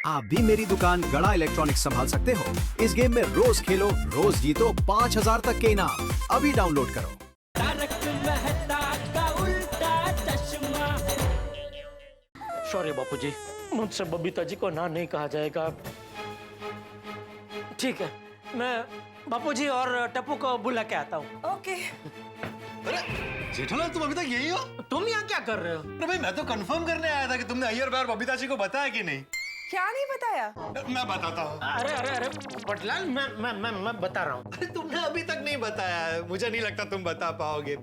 आप भी मेरी दुकान गड़ा इलेक्ट्रॉनिक्स संभाल सकते हो। इस गेम में रोज खेलो, रोज जीतो 5000 तक के इनाम। अभी डाउनलोड करो। तारक मेहता का उल्टा चश्मा। सॉरी बापूजी, मुझसे बबीता जी को ना नहीं कहा जाएगा। ठीक है, मैं बापूजी और टप्पू को बुला के आता हूँ। ओके। अरे जेठालाल, तुम अभी तक यही हो? तुम यहाँ क्या कर रहे हो? अरे भाई, मैं तो कंफर्म करने आया था कि तुमने अय्यर भाई और बबीता जी को बताया कि नहीं। क्या नहीं बताया? मैं बताता हूँ। अरे अरे अरे पटलाल, मैं बता रहा हूँ। अरे तुमने अभी तक नहीं बताया है, मुझे नहीं लगता तुम बता पाओगे।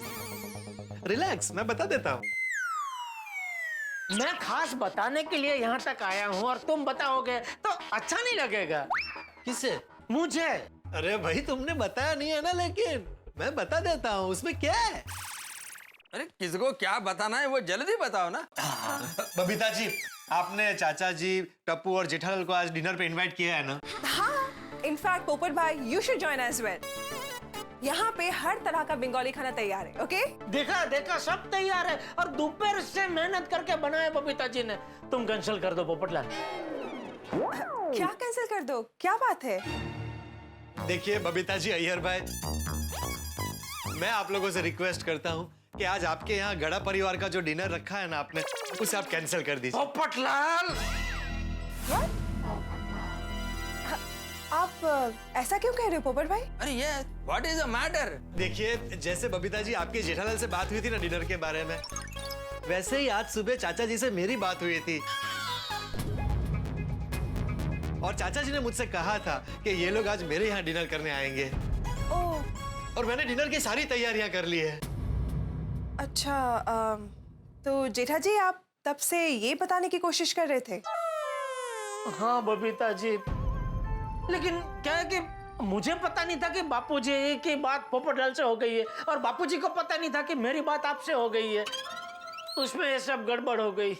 रिलैक्स, मैं बता देता हूँ। मैं खास बताने के लिए यहाँ तक आया हूँ और तुम बताओगे तो अच्छा नहीं लगेगा। किसे? मुझे। अरे भाई, तुमने बताया नहीं है ना, लेकिन मैं बता देता हूँ, उसमें क्या है। अरे किसको क्या बताना है वो जल्दी बताओ ना। बबीता जी, आपने चाचा जी, टप्पू और जेठालाल को आज डिनर पे इनवाइट किया है ना? हाँ, इनफैक्ट पोपट भाई, you should join as well. यहाँ पे हर तरह का बंगाली खाना तैयार है। ओके? देखा देखा, सब तैयार है और दोपहर से मेहनत करके बनाया बबीता जी ने। तुम कैंसिल कर दो पोपटलाल। क्या कैंसिल कर दो? क्या बात है? देखिए बबीता जी, अय्यर भाई, मैं आप लोगों से रिक्वेस्ट करता हूँ कि आज आपके यहाँ गड़ा परिवार का जो डिनर रखा है ना आपने, उसे आप कैंसिल कर दीजिए। पोपटलाल, आप ऐसा क्यों कह रहे हो पोपट भाई? अरे ये व्हाट इज द मैटर? देखिए, जैसे बबीता जी आपके जेठालाल से बात हुई थी ना डिनर के बारे में, वैसे ही आज सुबह चाचा जी से मेरी बात हुई थी और चाचा जी ने मुझसे कहा था कि ये लोग आज मेरे यहाँ डिनर करने आएंगे। ओह, और मैंने डिनर की सारी तैयारियां कर ली है। अच्छा। तो जेठा जी, आप तब से ये बताने की कोशिश कर रहे थे? हाँ बबीता जी, लेकिन क्या है कि मुझे पता नहीं था कि बापूजी की बात पोपटलाल से हो गई है और बापूजी को पता नहीं था कि मेरी बात आपसे हो गई है। उसमें ये सब गड़बड़ हो गई।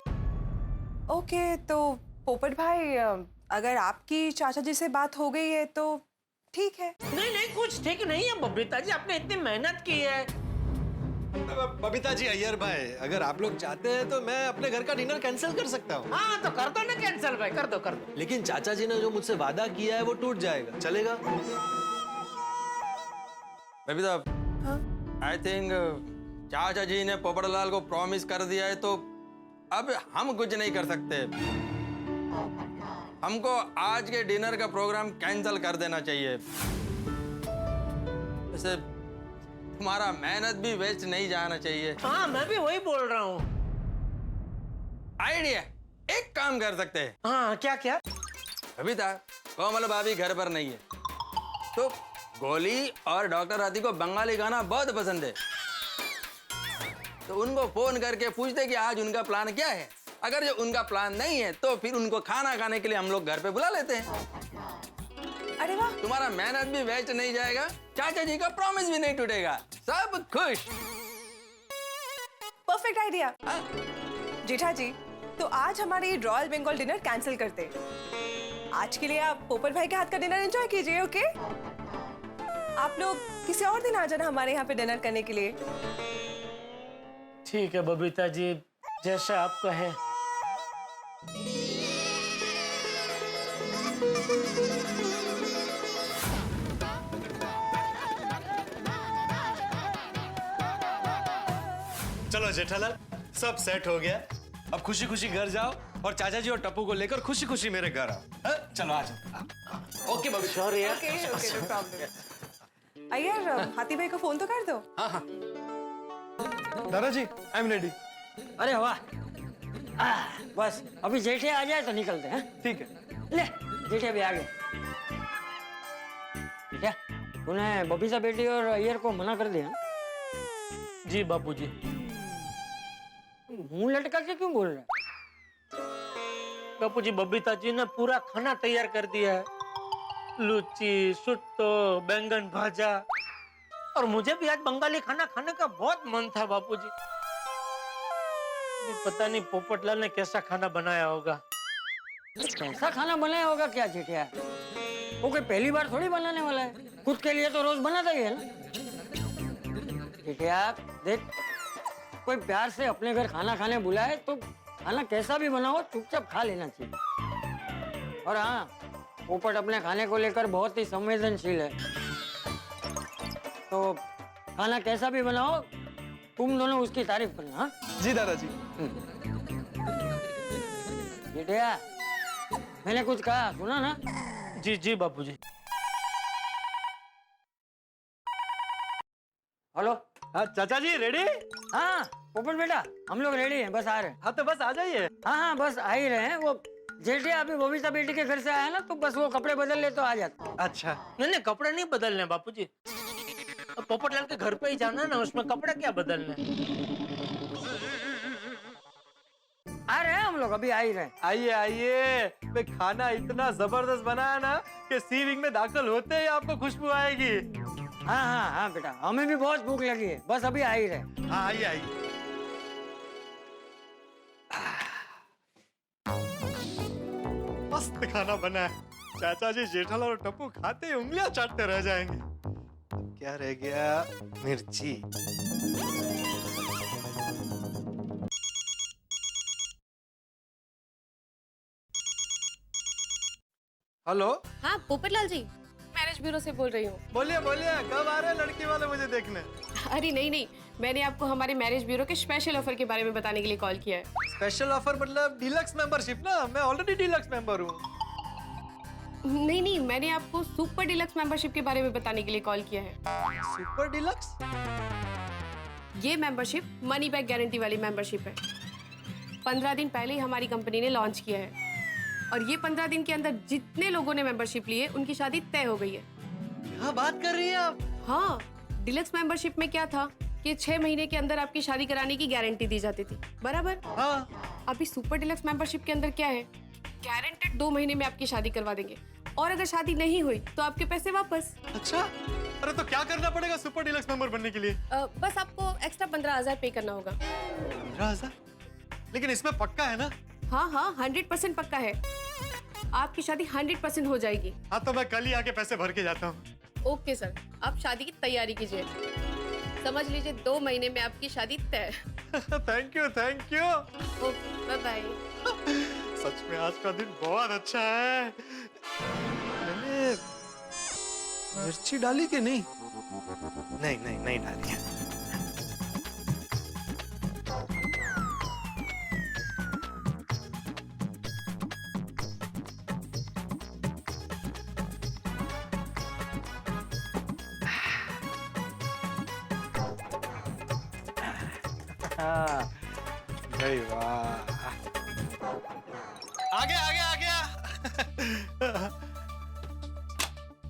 ओके, तो पोपट भाई, अगर आपकी चाचा जी से बात हो गई है तो ठीक है। नहीं नहीं, कुछ ठीक नहीं है बबीता जी, आपने इतनी मेहनत की है। बबीता जी, अय्यर भाई, अगर आप लोग चाहते हैं तो मैं अपने घर का डिनर कैंसिल कर सकता हूँ। हाँ तो कर दो ना कैंसिल भाई, कर दो कर दो। लेकिन चाचा जी ने जो मुझसे वादा किया है वो टूट जाएगा, चलेगा? बबीता, हाँ? आई थिंक चाचा जी ने पोपटलाल को प्रॉमिस कर दिया है तो अब हम कुछ नहीं कर सकते। हमको आज के डिनर का प्रोग्राम कैंसिल कर देना चाहिए। वैसे तुम्हारा मेहनत भी वेस्ट नहीं जाना चाहिए। हाँ, मैं भी वही बोल रहा हूँ। आइडिया, एक काम कर सकते हैं। हाँ, क्या क्या? बबीता, कोमल भाभी घर पर नहीं है तो गोली और डॉक्टर राती को बंगाली गाना बहुत पसंद है, तो उनको फोन करके पूछते कि आज उनका प्लान क्या है। अगर जो उनका प्लान नहीं है तो फिर उनको खाना खाने के लिए हम लोग घर पे बुला लेते हैं। अरे वाह, तुम्हारा मेहनत भी वेस्ट नहीं जाएगा, चाचा जी का प्रॉमिस भी नहीं टूटेगा, सब खुश। Perfect idea. जेठा जी, तो आज हमारे रॉयल बंगाल डिनर कैंसिल करते हैं। आज के लिए आप पोपट भाई के हाथ का डिनर एंजॉय कीजिए। ओके? आप लोग किसी और दिन आ जाना हमारे यहाँ पे डिनर करने के लिए। ठीक है बबीता जी, जैसा आप कहें। चलो जेठालाल, सब सेट हो गया। अब खुशी खुशी घर जाओ और चाचा जी और टप्पू को लेकर खुशी खुशी मेरे घर आओ। चलो आ जाओ। ओके बबी, सॉरी यार। Okay okay, no problem. Iyer, हाथी भाई को फोन तो कर दो। दादाजी, आई एम रेडी। अरे वाह, बस अभी जेठे आ जाए तो निकलते हैं। ठीक है। ले, जेठे भी आ गए। क्या तूने बबीता बेटी और अय्यर को मना कर दिया? जी बापूजी। मुंह लटका के क्यों बोल रहा है? बापूजी, बबीता जी ने पूरा खाना तैयार कर दिया है। लुच्ची, सुट्टो, बैंगन भाजा, और मुझे भी आज बंगाली खाना खाने का बहुत मन था बापूजी। पता नहीं पोपटलाल ने कैसा खाना बनाया होगा। कैसा खाना बनाया होगा क्या जेठिया? वो कोई पहली बार थोड़ी बनाने वाला है, खुद के लिए तो रोज बनाता ही है ना। जेठिया देख, कोई प्यार से अपने घर खाना खाने बुलाए तो खाना कैसा भी बनाओ चुपचाप खा लेना चाहिए। और हाँ, पोपट अपने खाने को लेकर बहुत ही संवेदनशील है। तो खाना कैसा भी बनाओ, तुम दोनों उसकी तारीफ करना। हाँ जी दादाजी। बेटिया, मैंने कुछ कहा सुना ना? जी जी बापूजी। हेलो। हाँ चाचा जी रेडी? हाँ पोपट बेटा, हम लोग रेडी हैं, बस आ रहे हैं। हाँ तो बस आ जाइए। हाँ हाँ बस आ ही रहे हैं। वो जेठिया अभी बबीता बेटी के घर से आया ना, तो बस वो कपड़े बदल ले तो आ जाता। अच्छा नहीं नहीं, कपड़े नहीं बदलने बापूजी, पोपटलाल के घर पे ही जाना है ना, उसमें कपड़ा क्या बदलने। आ रहे हैं हम लोग, अभी आ ही रहे हैं। आइए आइए, मैं खाना इतना जबरदस्त बनाया ना कि सी विंग में दाखिल होते ही आपको खुशबू आएगी। हाँ हाँ हाँ बेटा, हमें भी बहुत भूख लगी है, बस अभी आ ही रहे हैं। हाँ आइए आइए। मस्त खाना बना है। चाचा जी जेठालाल और टप्पू खाते ही उंगलियां चाटते रह जाएंगे। अब क्या रह गया? मिर्ची। हेलो, हाँ पोपटलाल जी, मैरिज ब्यूरो से बोल रही हूँ। बोलिए बोलिए, कब आ रहे हैं लड़की वाले मुझे देखने? अरे नहीं नहीं, मैंने आपको हमारे मैरिज ब्यूरो के स्पेशल ऑफर के बारे में बताने के लिए कॉल किया है। स्पेशल ऑफर मतलब डीलक्स मेंबरशिप ना? मैं ऑलरेडी डीलक्स मेंबर हूँ। नहीं नहीं, मैंने आपको सुपर डिलक्स मेंबरशिप के बारे में बताने के लिए कॉल किया है। Super deluxe? ये मेंबरशिप मनी बैक गारंटी वाली मेंबरशिप है। 15 दिन पहले ही हमारी कंपनी ने लॉन्च किया है और ये 15 दिन के अंदर जितने लोगों ने मेंबरशिप ली है उनकी शादी तय हो गई है। क्या बात कर रही हैं आप? हाँ, डिलक्स मेंबरशिप में क्या था कि 6 महीने के अंदर आपकी शादी कराने की गारंटी दी जाती थी, बराबर? हाँ। अभी सुपर डिलक्स मेंबरशिप के अंदर क्या है, गारंटेड 2 महीने में आपकी शादी करवा देंगे और अगर शादी नहीं हुई तो आपके पैसे वापस। अच्छा, अरे तो क्या करना पड़ेगा सुपर डीलक्स मेंबर बनने के लिए? बस आपको एक्स्ट्रा 15,000 पे करना होगा। 15,000? लेकिन इसमें पक्का है ना? हाँ हाँ, 100% पक्का है, आपकी शादी 100% हो जाएगी। हाँ तो मैं कल ही आके पैसे भर के जाता हूँ। ओके सर, आप शादी की तैयारी कीजिए, समझ लीजिए 2 महीने में आपकी शादी तय। Thank you thank you. Okay bye bye. सच में आज का दिन बहुत अच्छा है। मैंने मिर्ची डाली कि नहीं? नहीं नहीं नहीं डाली है। अरे वाह, आ गया आ गया आ गया।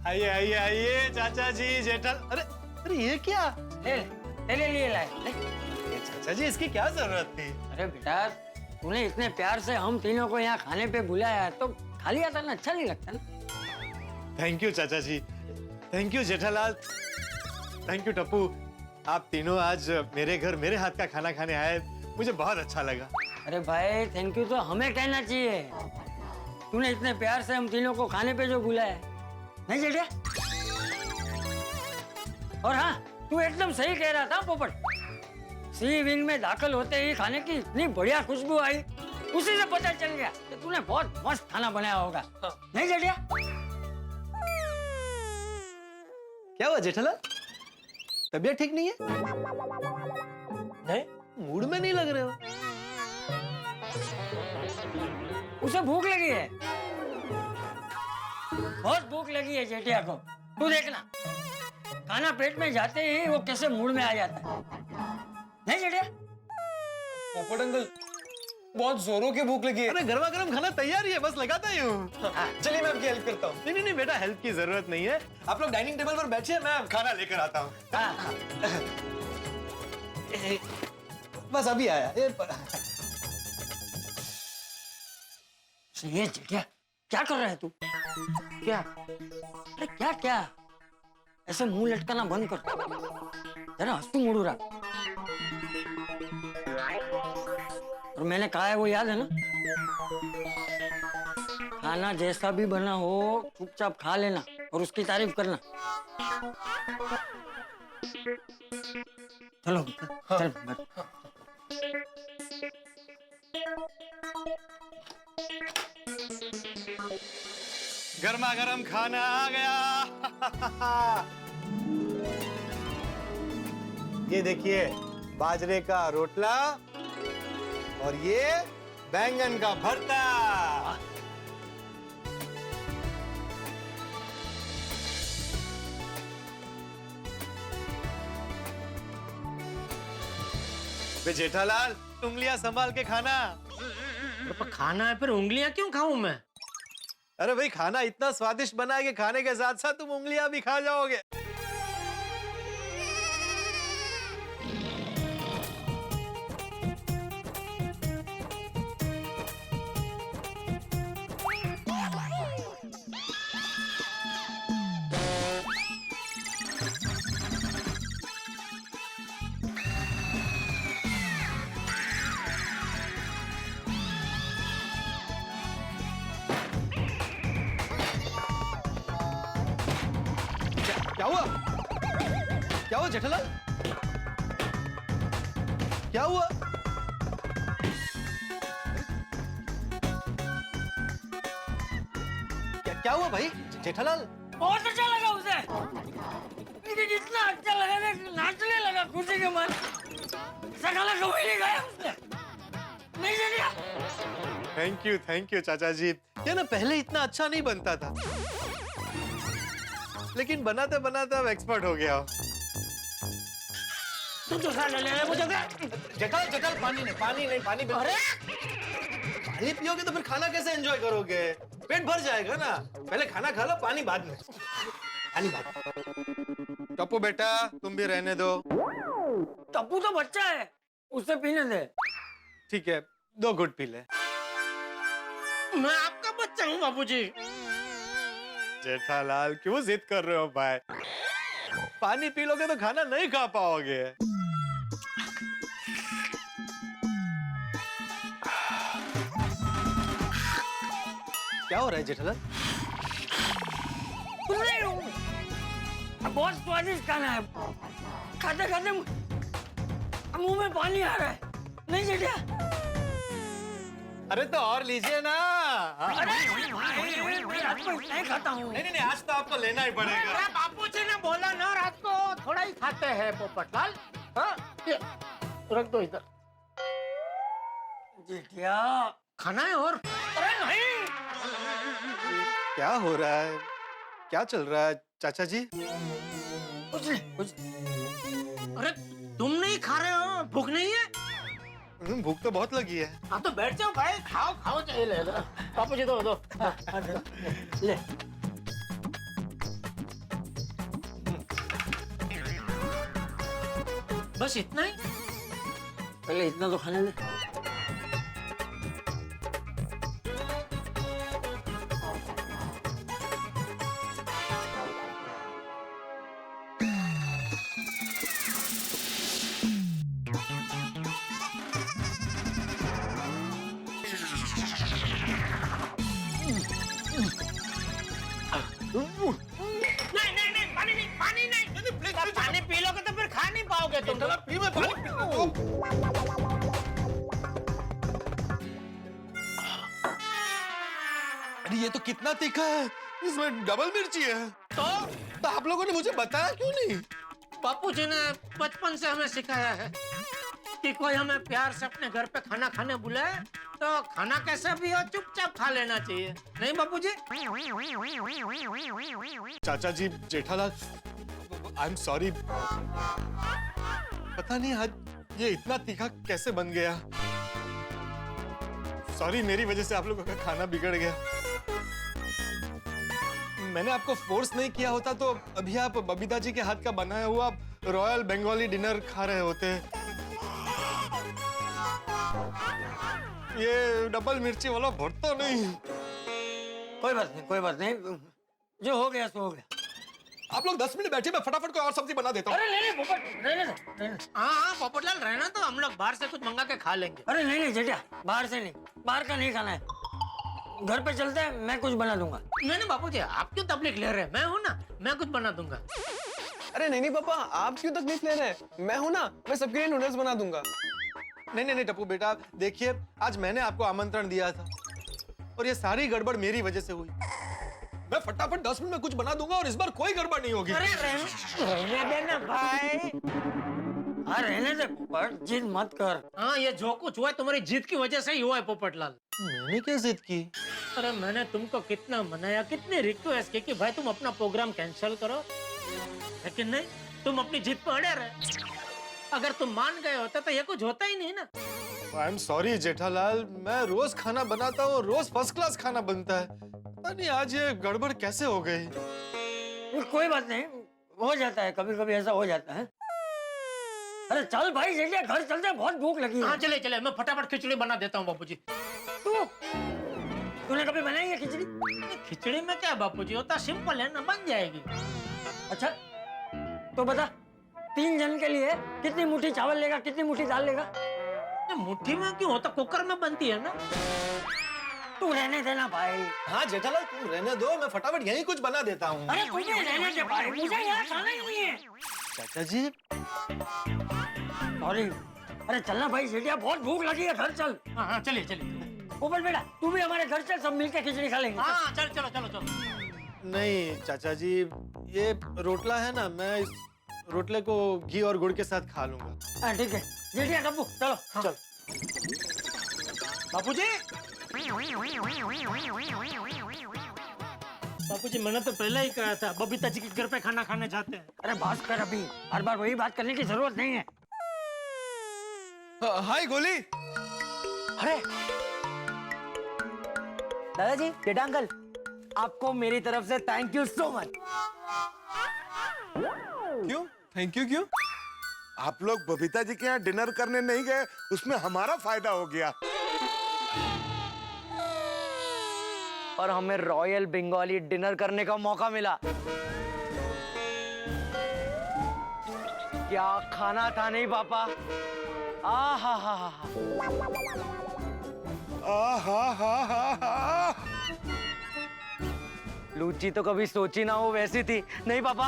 आइए आइए आइए चाचा जी जेठल। अरे अरे ये क्या? ले ले, तेरे लिए लाए। ले। ये चाचा जी इसकी क्या जरूरत थी? अरे बेटा, तूने इतने प्यार से हम तीनों को यहाँ खाने पे बुलाया तो खाली आता ना अच्छा नहीं लगता ना। थैंक यू चाचा जी, thank you Jethalal, thank you Tappu. आप तीनों आज मेरे घर मेरे हाथ का खाना खाने आए, मुझे बहुत अच्छा लगा। अरे भाई थैंक यू तो हमें कहना चाहिए, तूने इतने प्यार से हम तीनों को खाने पे जो बुलाया है। नहीं जेठिया? और हाँ, तू एकदम सही कह रहा था पोपट, सी विंग में दाखिल होते ही खाने की इतनी बढ़िया खुशबू आई, उसी से पता चल गया कि तूने बहुत मस्त खाना बनाया होगा। नहीं जेठिया? क्या हुआ जेठालाल, तबीयत ठीक नहीं है? नहीं, मूड में नहीं लग रहे हो? उसे भूख लगी है, बहुत भूख लगी है जेठिया को। तू देखना, खाना पेट में जाते ही वो कैसे मूड में आ जाता है। नहीं जेठिया? पोपट अंकल, बहुत जोरों की भूख लगी है। अरे गर्मा गर्म खाना तैयार ही है, बस लगाता ही हूँ। चलिए मैं आपकी हेल्प करता हूँ। नहीं नहीं नहीं बेटा, हेल्प की जरूरत नहीं है, आप लोग डाइनिंग टेबल पर बैठिए, मैं खाना लेकर आता हूँ। हाँ। बस अभी आया। ये जेठिया, क्या कर रहा है तू? क्या? अरे क्या क्या? ऐसे मुंह लटकाना बंद कर, जरा हंसतू मुड़ रहा। और मैंने कहा है वो याद है ना, खाना जैसा भी बना हो चुपचाप खा लेना और उसकी तारीफ करना। चलो चल बैठ। गर्मा गर्म खाना आ गया। ये देखिए, बाजरे का रोटला और ये बैंगन का भरता। बे जेठालाल, उंगलियां संभाल के खाना। पर खाना है, फिर उंगलियां क्यों खाऊं मैं? अरे भाई, खाना इतना स्वादिष्ट बना है कि खाने के साथ साथ तुम उंगलियां भी खा जाओगे। क्या हुआ? क्या हुआ जेठालाल? क्या हुआ? क्या हुआ भाई जेठालाल? बहुत अच्छा लगा उसे। मुझे जितना अच्छा लगा ना, नाचने लगा खुशी के मन। ऐसा खाना कभी नहीं खाया उसने। नहीं जरिया। थैंक यू चाचा जी। ये ना पहले इतना अच्छा नहीं बनता था, लेकिन बनाते बनाते अब एक्सपर्ट हो गया। तू तो खा ले मुझे। जेठालाल पानी नहीं। अरे पानी पियोगे तो फिर खाना कैसे एंजॉय करोगे? पेट भर जाएगा ना। पहले खाना खा लो, पानी बाद में। टप्पू बेटा, तुम भी रहने दो। टप्पू तो बच्चा है, उसे पीने दे। ठीक है, 2 घुट पी ले। मैं आपका बच्चा हूँ बाबूजी। जेठालाल, क्यों जिद कर रहे हो भाई? पानी पी लोगे तो खाना नहीं खा पाओगे। क्या हो रहा है जेठालाल? बहुत स्वादिष्ट खाना है। खाते खाते मुंह में पानी आ रहा है। नहीं जेठिया? अरे तो और लीजिए ना। अरे मैं रात को इतना ही खाता हूँ। नहीं, आज तो आपको लेना ही पड़ेगा। अरे बापूजी ने बोला ना, रात को थोड़ा ही खाते हैं पोपटलाल। हाँ, ये रख दो इधर। जेठिया खाना है और? अरे नहीं। क्या हो रहा है? क्या चल रहा है चाचा जी? कुछ अरे तुम नहीं खा रहे हो? भूख नहीं है? भूख तो बहुत लगी है। हाँ तो बैठ जाओ भाई, खाओ चाहिए। ले बापूजी दो। ले। बस इतना ही? पहले इतना तो खाने दे। नहीं, पानी नहीं। पानी पी लोगे तो फिर खा नहीं पाओगे तुम। अरे ये तो कितना तीखा है, इसमें डबल मिर्ची है। तो आप लोगों ने मुझे बताया क्यों नहीं? बापूजी ने बचपन से हमें सिखाया है कि कोई हमें प्यार से अपने घर पे खाना खाने बुलाए तो खाना कैसा भी हो चुपचाप खा लेना चाहिए। नहीं बापूजी? चाचा जी, जेठालाल, आई एम सॉरी। पता नहीं आज ये इतना तीखा कैसे बन गया। सॉरी, मेरी वजह से आप लोगों का खाना बिगड़ गया। मैंने आपको फोर्स नहीं किया होता तो अभी आप बबीता जी के हाथ का बनाया हुआ रॉयल बंगाली डिनर खा रहे होते। ये डबल मिर्ची वाला भरता नहीं। कोई बात नहीं। जो हो गया सो हो गया। आप लोग 10 मिनट बैठे, मैं फटाफट कोई और सब्जी बना देता हूँ। अरे नहीं पोपट, रहने। हाँ पोपटलाल, रहना तो हम लोग बाहर से कुछ मंगा के खा लेंगे। अरे नहीं जेठिया, बाहर से नहीं, बाहर का नहीं खाना है। घर पे चलते हैं, मैं कुछ बना दूंगा। नहीं बापूजी, आप क्यों तकलीफ ले रहे हैं? मैं हूँ ना, मैं कुछ बना दूंगा। अरे नहीं पापा, आप क्यों तकलीफ ले रहे हैं? मैं हूँ ना, मैं सबके लिए नूडल्स बना दूंगा। नहीं टप्पू बेटा, देखिए आज मैंने आपको आमंत्रण दिया था और ये सारी गड़बड़ मेरी वजह से हुई। मैं फटाफट 10 मिनट में कुछ बना दूंगा और इस बार कोई गड़बड़ नहीं होगी। अरे रहने देना भाई। हाँ रहने दे पोपट, जिद मत कर। हाँ ये जो कुछ हुआ है तुम्हारी जीत की वजह से ही हुआ है पोपटलाल। मैंने क्या जिद की? अरे मैंने तुमको कितना मनाया, कितनी रिक्वेस्ट की कि भाई तुम अपना प्रोग्राम कैंसिल करो, लेकिन नहीं, तुम अपनी जीत पर अड़े रहे। अगर तुम मान गए होते तो ये कुछ होता ही नहीं ना। आई एम सॉरी जेठालाल, मैं रोज खाना बनाता हूँ, रोज फर्स्ट क्लास खाना बनता है। पता नहीं आज ये गड़बड़ कैसे हो गई। कोई बात नहीं, हो जाता है, कभी कभी ऐसा हो जाता है। अरे चल भाई जल्दी घर चलते हैं, बहुत भूख लगी है। हाँ चले चले, मैं फटाफट खिचड़ी बना देता हूँ बापूजी। तूने कभी बनाई है खिचड़ी? खिचड़ी में क्या बापूजी, होता सिंपल है ना, बन जाएगी। अच्छा तो बता, 3 जन के लिए कितनी मुट्ठी चावल लेगा, कितनी मुट्ठी दाल लेगा? मुट्ठी में क्यों होता, कुकर में बनती है ना। तू रहने देना भाई। हाँ जेठालाल तुम रहने दो, मैं फटाफट यही कुछ बना देता हूँ। अरे तुझे रहने दे भाई, मुझे यहाँ खाना ही नहीं है। चाचा जी सॉरी। अरे चलना भाई जेठिया, बहुत भूख लगी है, घर चल। हाँ हाँ चलिए चलिए। ऊपर बेटा तू भी हमारे घर चल, सब मिलकर खिचड़ी खा लेंगे। हाँ चलो चलो चलो चलो। नहीं चाचा जी, ये रोटला है ना, मैं इस रोटले को घी और गुड़ के साथ खा लूंगा। हाँ ठीक है जेठिया डब्बू चलो। हाँ। चल बापूजी, बापूजी मैंने तो पहले ही कहा था बबीता जी के घर पे खाना खाने जाते हैं। अरे बस कर, अभी हर बार वही बात करने की जरूरत नहीं है। हाय गोली। अरे दादाजी, जेठा अंकल, आपको मेरी तरफ से थैंक यू सो मच। क्यों थैंक यू क्यों? आप लोग बबीता जी के यहाँ डिनर करने नहीं गए, उसमें हमारा फायदा हो गया। और हमें रॉयल बंगाली डिनर करने का मौका मिला। क्या खाना था नहीं पापा? आहा हा हा हा। लूची तो कभी सोची ना हो वैसी थी नहीं पापा?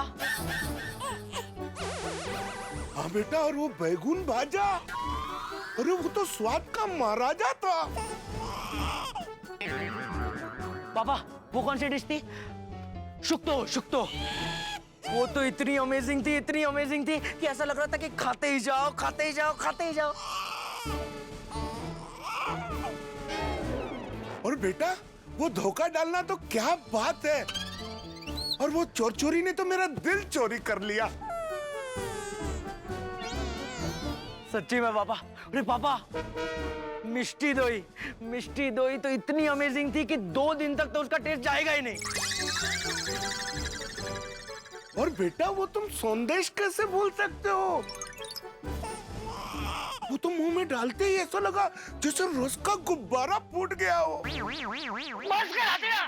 हाँ बेटा, और वो बैगुन भाजा, अरे वो तो स्वाद का महाराजा था। पापा वो कौन सी डिश थी? शुक्तो शुक्तो। वो तो इतनी अमेजिंग थी, इतनी अमेजिंग थी कि ऐसा लग रहा था कि खाते ही जाओ, खाते ही जाओ, खाते ही जाओ। और बेटा वो धोखा डालना तो क्या बात है, और वो चोर चोरी ने तो मेरा दिल चोरी कर लिया। सच्ची में पापा। अरे पापा मिष्टी दोई तो इतनी अमेजिंग थी कि 2 दिन तक तो उसका टेस्ट जाएगा ही नहीं। और बेटा वो तुम संदेश कैसे बोल सकते हो? वो तो मुंह में डालते ही ऐसा लगा जैसे रस का गुब्बारा फूट गया हो। बस कर हटिया।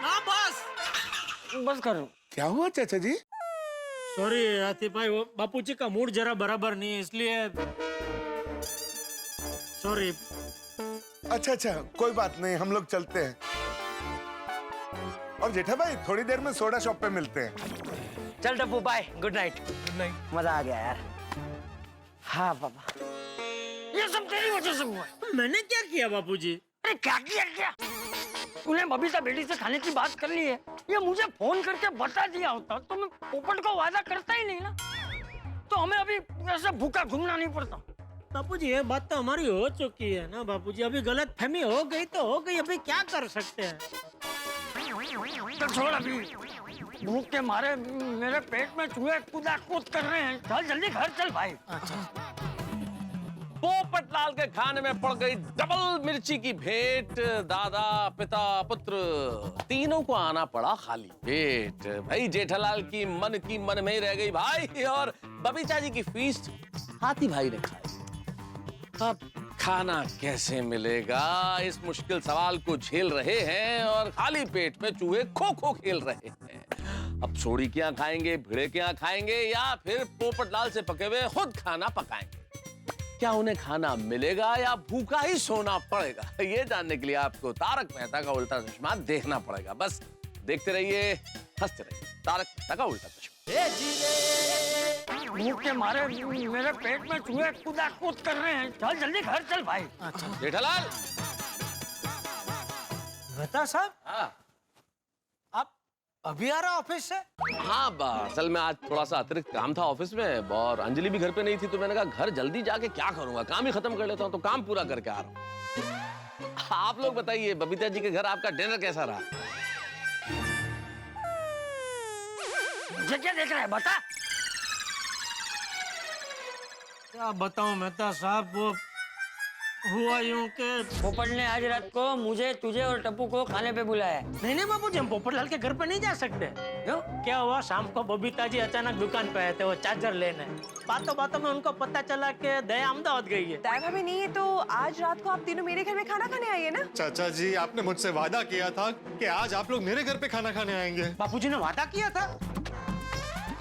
हाँ बस बस करो। क्या हुआ चाचा जी? सॉरी आतिफ भाई, वो बापूजी का मूड जरा बराबर नहीं है, इसलिए सॉरी। अच्छा कोई बात नहीं, हम लोग चलते हैं। और जेठा भाई थोड़ी देर में सोडा शॉप पे मिलते हैं। चल Dabbu bye, good night. Good night. मजा आ गया यार। हाँ पापा। ये सब तेरी वजह से हुआ है। मैंने क्या किया बापूजी? अरे क्या किया क्या? तूने बबीता बेटी से खाने की बात कर ली है, ये मुझे फोन करके बता दिया होता तो मैं पोपट को वादा करता ही नहीं ना, तो हमें अभी ऐसे भूखा घूमना नहीं पड़ता। बापूजी ये बात तो हमारी हो चुकी है ना बापूजी, अभी गलत फहमी हो गई तो हो गई, अभी क्या कर सकते हैं। तो छोड़, अभी भूख के मारे मेरे पेट में चूहे कूदा कूद कर रहे हैं। चल जल्दी घर चल भाई। पोपटलाल के खाने में पड़ गई डबल मिर्ची की भेंट। दादा पिता पुत्र तीनों को आना पड़ा खाली पेट। भाई जेठालाल की मन में ही रह गई भाई, और बबीता जी की फीस हाथी भाई ने खाई। अब खाना कैसे मिलेगा, इस मुश्किल सवाल को झेल रहे हैं और खाली पेट में चूहे खो खो खेल रहे हैं। अब सोड़ी के यहाँ खाएंगे, भिड़े के यहाँ खाएंगे, या फिर पोपटलाल से पके हुए खुद खाना पकाएंगे। क्या उन्हें खाना मिलेगा या भूखा ही सोना पड़ेगा, ये जानने के लिए आपको तारक मेहता का उल्टा चश्मा देखना पड़ेगा। बस देखते रहिए, हंसते रहिए। तारक मेहता का उल्टा चश्मा। भूख के मारे मेरे पेट में चूहे कूदा कूद कर रहे हैं। चल जल्दी घर चल भाई। जेठालाल मेहता साहब, हाँ आप अभी आ रहे ऑफिस से? हाँ असल में आज थोड़ा सा अतिरिक्त काम था ऑफिस में और अंजलि भी घर पे नहीं थी, तो मैंने कहा घर जल्दी जाके क्या करूंगा, काम ही खत्म कर लेता हूँ, तो काम पूरा करके आ रहा हूँ। आप लोग बताइए बबीता जी के घर आपका डिनर कैसा रहा? मुझे क्या देख रहा है बता। क्या बताऊं मेहता साहब, वो हुआ यूं के पोपट ने आज रात को मुझे, तुझे और टप्पू को खाने पे बुलाया है। नहीं नहीं बाबूजी, हम पोपटलाल के घर पे नहीं जा सकते। क्यों? क्या हुआ, शाम को बबीता जी अचानक दुकान पे आए थे वो चार्जर लेने। बातों बातों में उनको पता चला कि दया अहमदाबाद गई है। दया भाभी नहीं है तो आज रात को आप तीनों मेरे घर में खाना खाने आइए ना। चाचा जी, आपने मुझसे वादा किया था कि आज आप लोग मेरे घर पे खाना खाने आएंगे। बापूजी ने वादा किया था।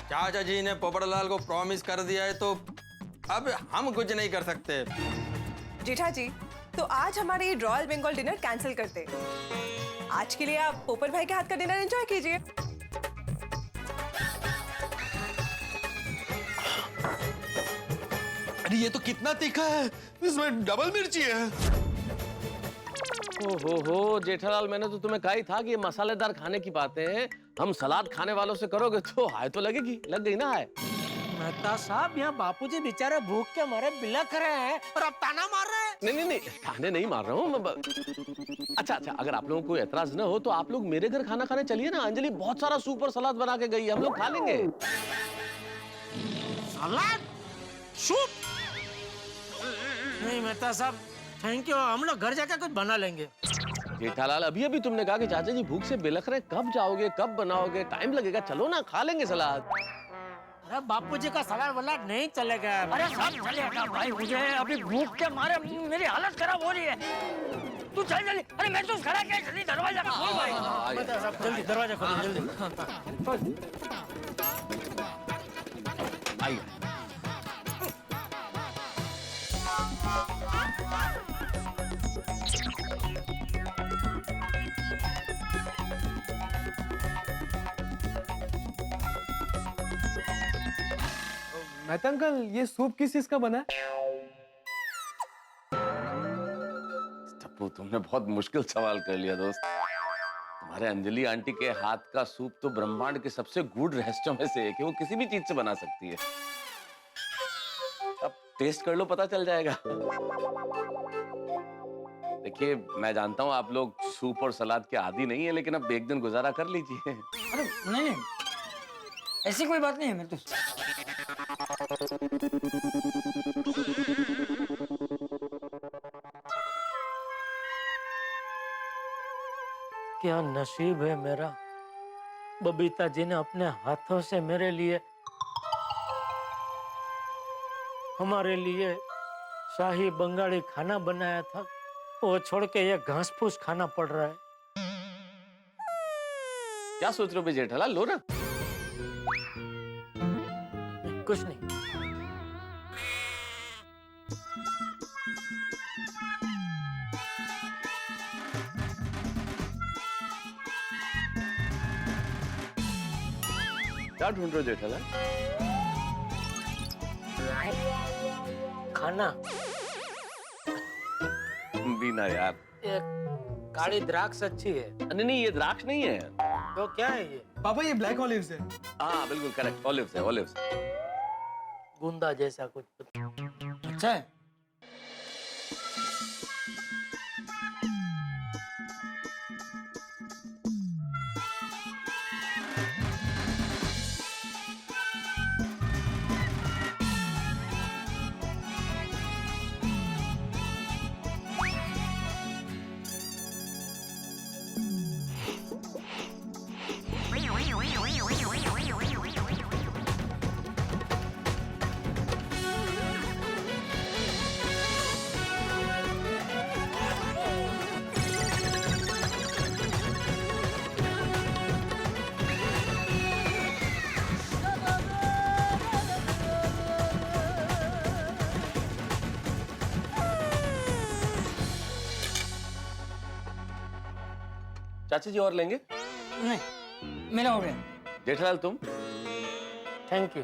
चाचा जी ने पोपटलाल को प्रॉमिस कर दिया है, तो अब हम कुछ नहीं कर सकते। जेठा जी, तो आज हमारे ये रॉयल बंगाल डिनर कैंसिल करते। आज के लिए आप पोपट भाई के हाथ का डिनर एंजॉय कीजिए। अरे ये तो कितना तीखा है, इसमें डबल मिर्ची है। हो जेठालाल, मैंने तो तुम्हें कहा ही था कि ये मसालेदार खाने की बातें हैं, हम सलाद खाने वालों से करोगे तो हाय तो लगेगी, लग गई ना हाय। मेहता साहब, यहाँ बापूजी बेचारे भूख के मारे बिलख रहे हैं और आप ताना मार रहे हैं। नहीं नहीं नहीं, ताने नहीं मार रहा हूँ। अच्छा अच्छा, अगर आप लोगों को एतराज न हो तो आप लोग मेरे घर खाना खाने चलिए ना। अंजलि बहुत सारा सूप और सलाद बना के गई है, हम लोग खा लेंगे। सलाद, सूप? नहीं मेहता साहब, थैंक यू, हम लोग घर जाकर कुछ बना लेंगे। जेठालाल, अभी अभी तुमने कहा कि चाचा जी भूख से बिलख रहे, कब जाओगे, कब बनाओगे, टाइम लगेगा, चलो ना खा लेंगे सलाद। अरे बापूजी का सलाद वलाद नहीं चलेगा। अरे सब चलेगा भाई, मुझे अभी भूख के मारे मेरी हालत खराब हो रही है। तू चल जल्दी। अरे मैं तो खड़ा क्या, जल्दी दरवाजा खोल भाई। मेहता साहब जल्दी दरवाजा खोलो जल्दी। आइए। मेहता अंकल, ये सूप किस चीज का बना है? टप्पू, तुमने बहुत मुश्किल सवाल कर लिया दोस्त। तुम्हारे अंजलि आंटी के हाथ का सूप तो ब्रह्मांड के सबसे गूढ़ रहस्यों में से एक है, वो किसी भी चीज से बना सकती है। अब टेस्ट कर लो, पता चल जाएगा। देखिए, मैं जानता हूँ आप लोग सूप और सलाद के आदी नहीं है, लेकिन अब एक दिन गुजारा कर लीजिए। अरे नहीं नहीं, ऐसी कोई बात नहीं है। मैं तो क्या नसीब है मेरा, बबीता जी ने अपने हाथों से मेरे लिए, हमारे लिए शाही बंगाली खाना बनाया था, वो छोड़ के ये घास फूस खाना पड़ रहा है। क्या सोच रहे हो भाई जेठालाल, लो ना। कुछ नहीं। क्या ढूंढ रहे हो जेठालाल? खाना। बीना यार, एक काली द्राक्ष अच्छी है। नहीं नहीं, ये द्राक्ष नहीं है। तो क्या है ये? पापा, ये ब्लैक ऑलिव्स है। हाँ बिल्कुल करेक्ट, ऑलिव्स है, ऑलिव्स। गुंदा जैसा कुछ। अच्छा है। चाचा जी और लेंगे? नहीं, मेरा हो गया। जेठालाल तुम? Thank you.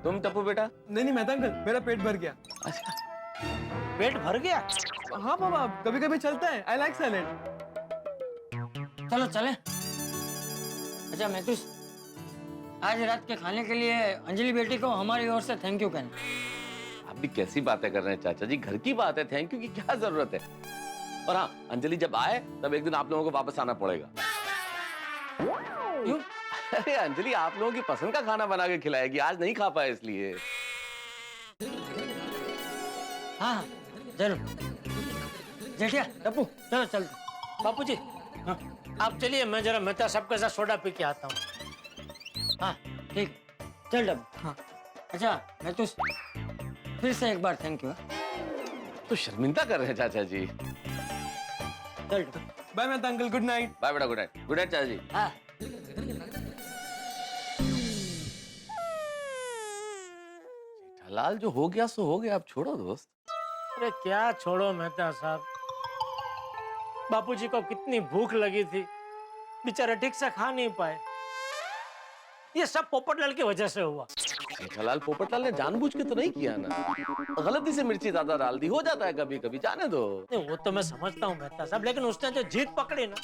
तुम टप्पू बेटा? नहीं नहीं मेहता अंकल, मेरा पेट भर गया। अच्छा, पेट भर गया? हाँ पापा, कभी कभी चलता है। I like salad. चलो चले। अच्छा महतूस, आज रात के खाने के लिए अंजलि बेटी को हमारी ओर से थैंक यू कहना। आप भी कैसी बातें कर रहे हैं चाचा जी, घर की बात है, थैंक यू की क्या जरूरत है। और हाँ, अंजलि जब आए तब एक दिन आप लोगों को वापस आना पड़ेगा। क्यों? अरे अंजलि आप लोगों की पसंद का खाना बना के खिलाएगी, आज नहीं खा पाए इसलिए। हाँ जरूर। जेठिया टप्पू चलो चलते। बापूजी, हाँ आप चलिए, मैं जरा मेहता साहब के साथ सोडा पी के आता हूँ। हाँ ठीक, चल डब्बू। हाँ अच्छा महतूस, फिर से एक बार थैंक यू। तो शर्मिंदा कर रहे हैं चाचा जी। चल bye Mehta uncle, good night. Bye बेटा, गुड नाइट। गुड नाइट चाचा जी। हाँ जेठालाल जो हो गया सो हो गया, अब छोड़ो दोस्त। अरे क्या छोड़ो मेहता साहब, बापूजी को कितनी भूख लगी थी, बेचारे ठीक से खा नहीं पाए। ये सब पोपटलाल की वजह से हुआ। जेठालाल पोपटलाल ने जानबूझ के तो नहीं किया ना, गलती से मिर्ची ज्यादा डाल दी, हो जाता है कभी कभी, जाने दो। नहीं वो तो मैं समझता हूँ मेहता साहब, लेकिन उसने जो जीत पकड़ी ना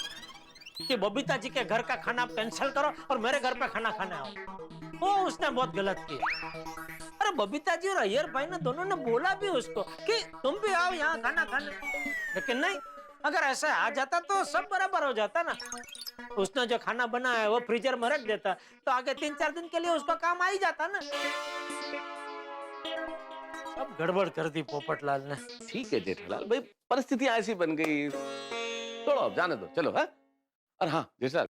कि बबीता जी के घर का खाना कैंसिल करो और मेरे घर पे खाना खाने आओ, वो उसने बहुत गलत किया। अरे बबीता जी और अय्यर भाई ने दोनों ने बोला भी उसको कि तुम भी आओ यहाँ खाना खाने, लेकिन नहीं, अगर ऐसा आ जाता तो सब बराबर हो जाता ना। उसने जो खाना बनाया है वो फ्रीजर में रख देता तो आगे 3-4 दिन के लिए उसका काम आ ही जाता ना। सब गड़बड़ कर दी पोपटलाल ने। ठीक है जेठालाल भाई, परिस्थितियां ऐसी बन गई, छोड़ो अब, जाने दो, चलो। है और हाँ जेठालाल,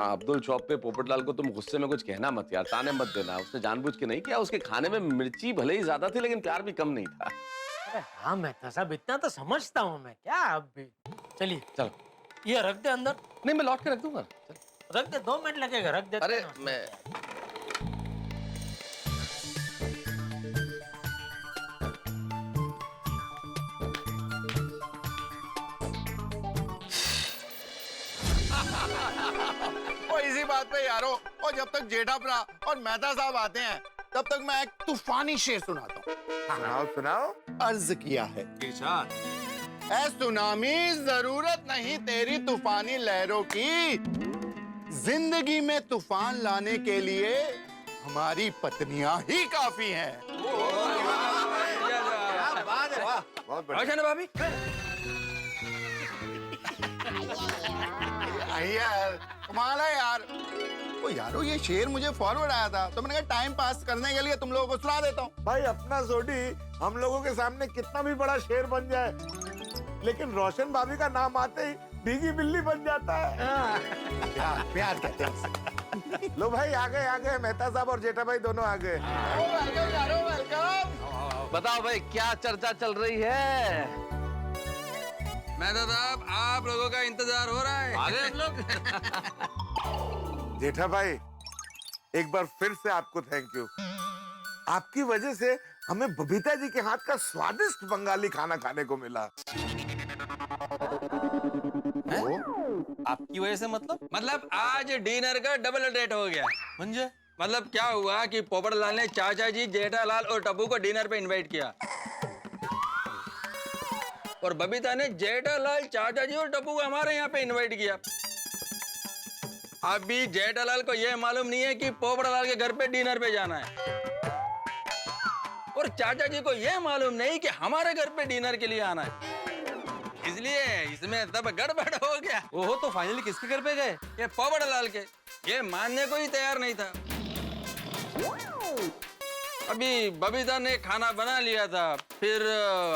अब्दुल शॉप पे पोपटलाल को तुम गुस्से में कुछ कहना मत यार, ताने मत देना, उसने जानबूझ के नहीं किया। उसके खाने में मिर्ची भले ही ज्यादा थी लेकिन प्यार भी कम नहीं था। अरे हाँ मेहता साहब, इतना तो समझता हूँ मैं, क्या अब भी। चलिए चलो, ये रख दे अंदर। नहीं मैं लौट के रख दूंगा। रख दे, 2 मिनट लगेगा, रख दे। अरे मैं इसी बात पे यारो, और जब तक जेठा भरा और मेहता साहब आते हैं तब तक मैं एक तूफानी शेर सुनाता हूँ। सुनाओ सुनाओ। अर्ज किया है ऐ सुनामी, जरूरत नहीं तेरी तूफानी लहरों की, जिंदगी में तूफान लाने के लिए हमारी पत्नियां ही काफी हैं। बहुत बढ़िया ना भाभी। यार कमाल है यार। ओ यारो, ये शेर मुझे फॉरवर्ड आया था तो मैंने कहा टाइम पास करने के लिए तुम लोगों को सुना देता हूँ। भाई अपना सोडी हम लोगों के सामने कितना भी बड़ा शेर बन जाए, लेकिन रोशन भाभी का नाम आते ही भीगी बिल्ली बन जाता है। प्यार कहते हैं। लो भाई आ गए मेहता साहब और जेठा भाई दोनों आ गए। बताओ भाई क्या चर्चा चल रही है? मेहता साहब, आप लोगों का इंतजार हो रहा है। आगे हम लोग। जेठा भाई एक बार फिर से आपको थैंक यू। आपकी वजह से हमें बबीता जी के हाथ का स्वादिष्ट बंगाली खाना खाने को मिला। आपकी वजह से मतलब आज डिनर का डबल डेट हो गया। मुझे मतलब क्या हुआ कि पोपटलाल ने चाचा जी, जेठालाल और टप्पू को डिनर पे इनवाइट किया और बबीता ने जेठालाल, चाचा जी और टप्पू को हमारे यहाँ पे इनवाइट किया। अभी जेठालाल को यह मालूम नहीं है कि पोपटलाल के घर पे डिनर पे जाना है और चाचा जी को यह मालूम नहीं कि हमारे घर पे डिनर के लिए आना है, इसलिए इसमें तब गड़बड़ हो गया। ओहो, तो फाइनली किसके घर पे गए? ये पोपटलाल के। ये मानने को ही तैयार नहीं था। अभी बबीता ने खाना बना लिया था, फिर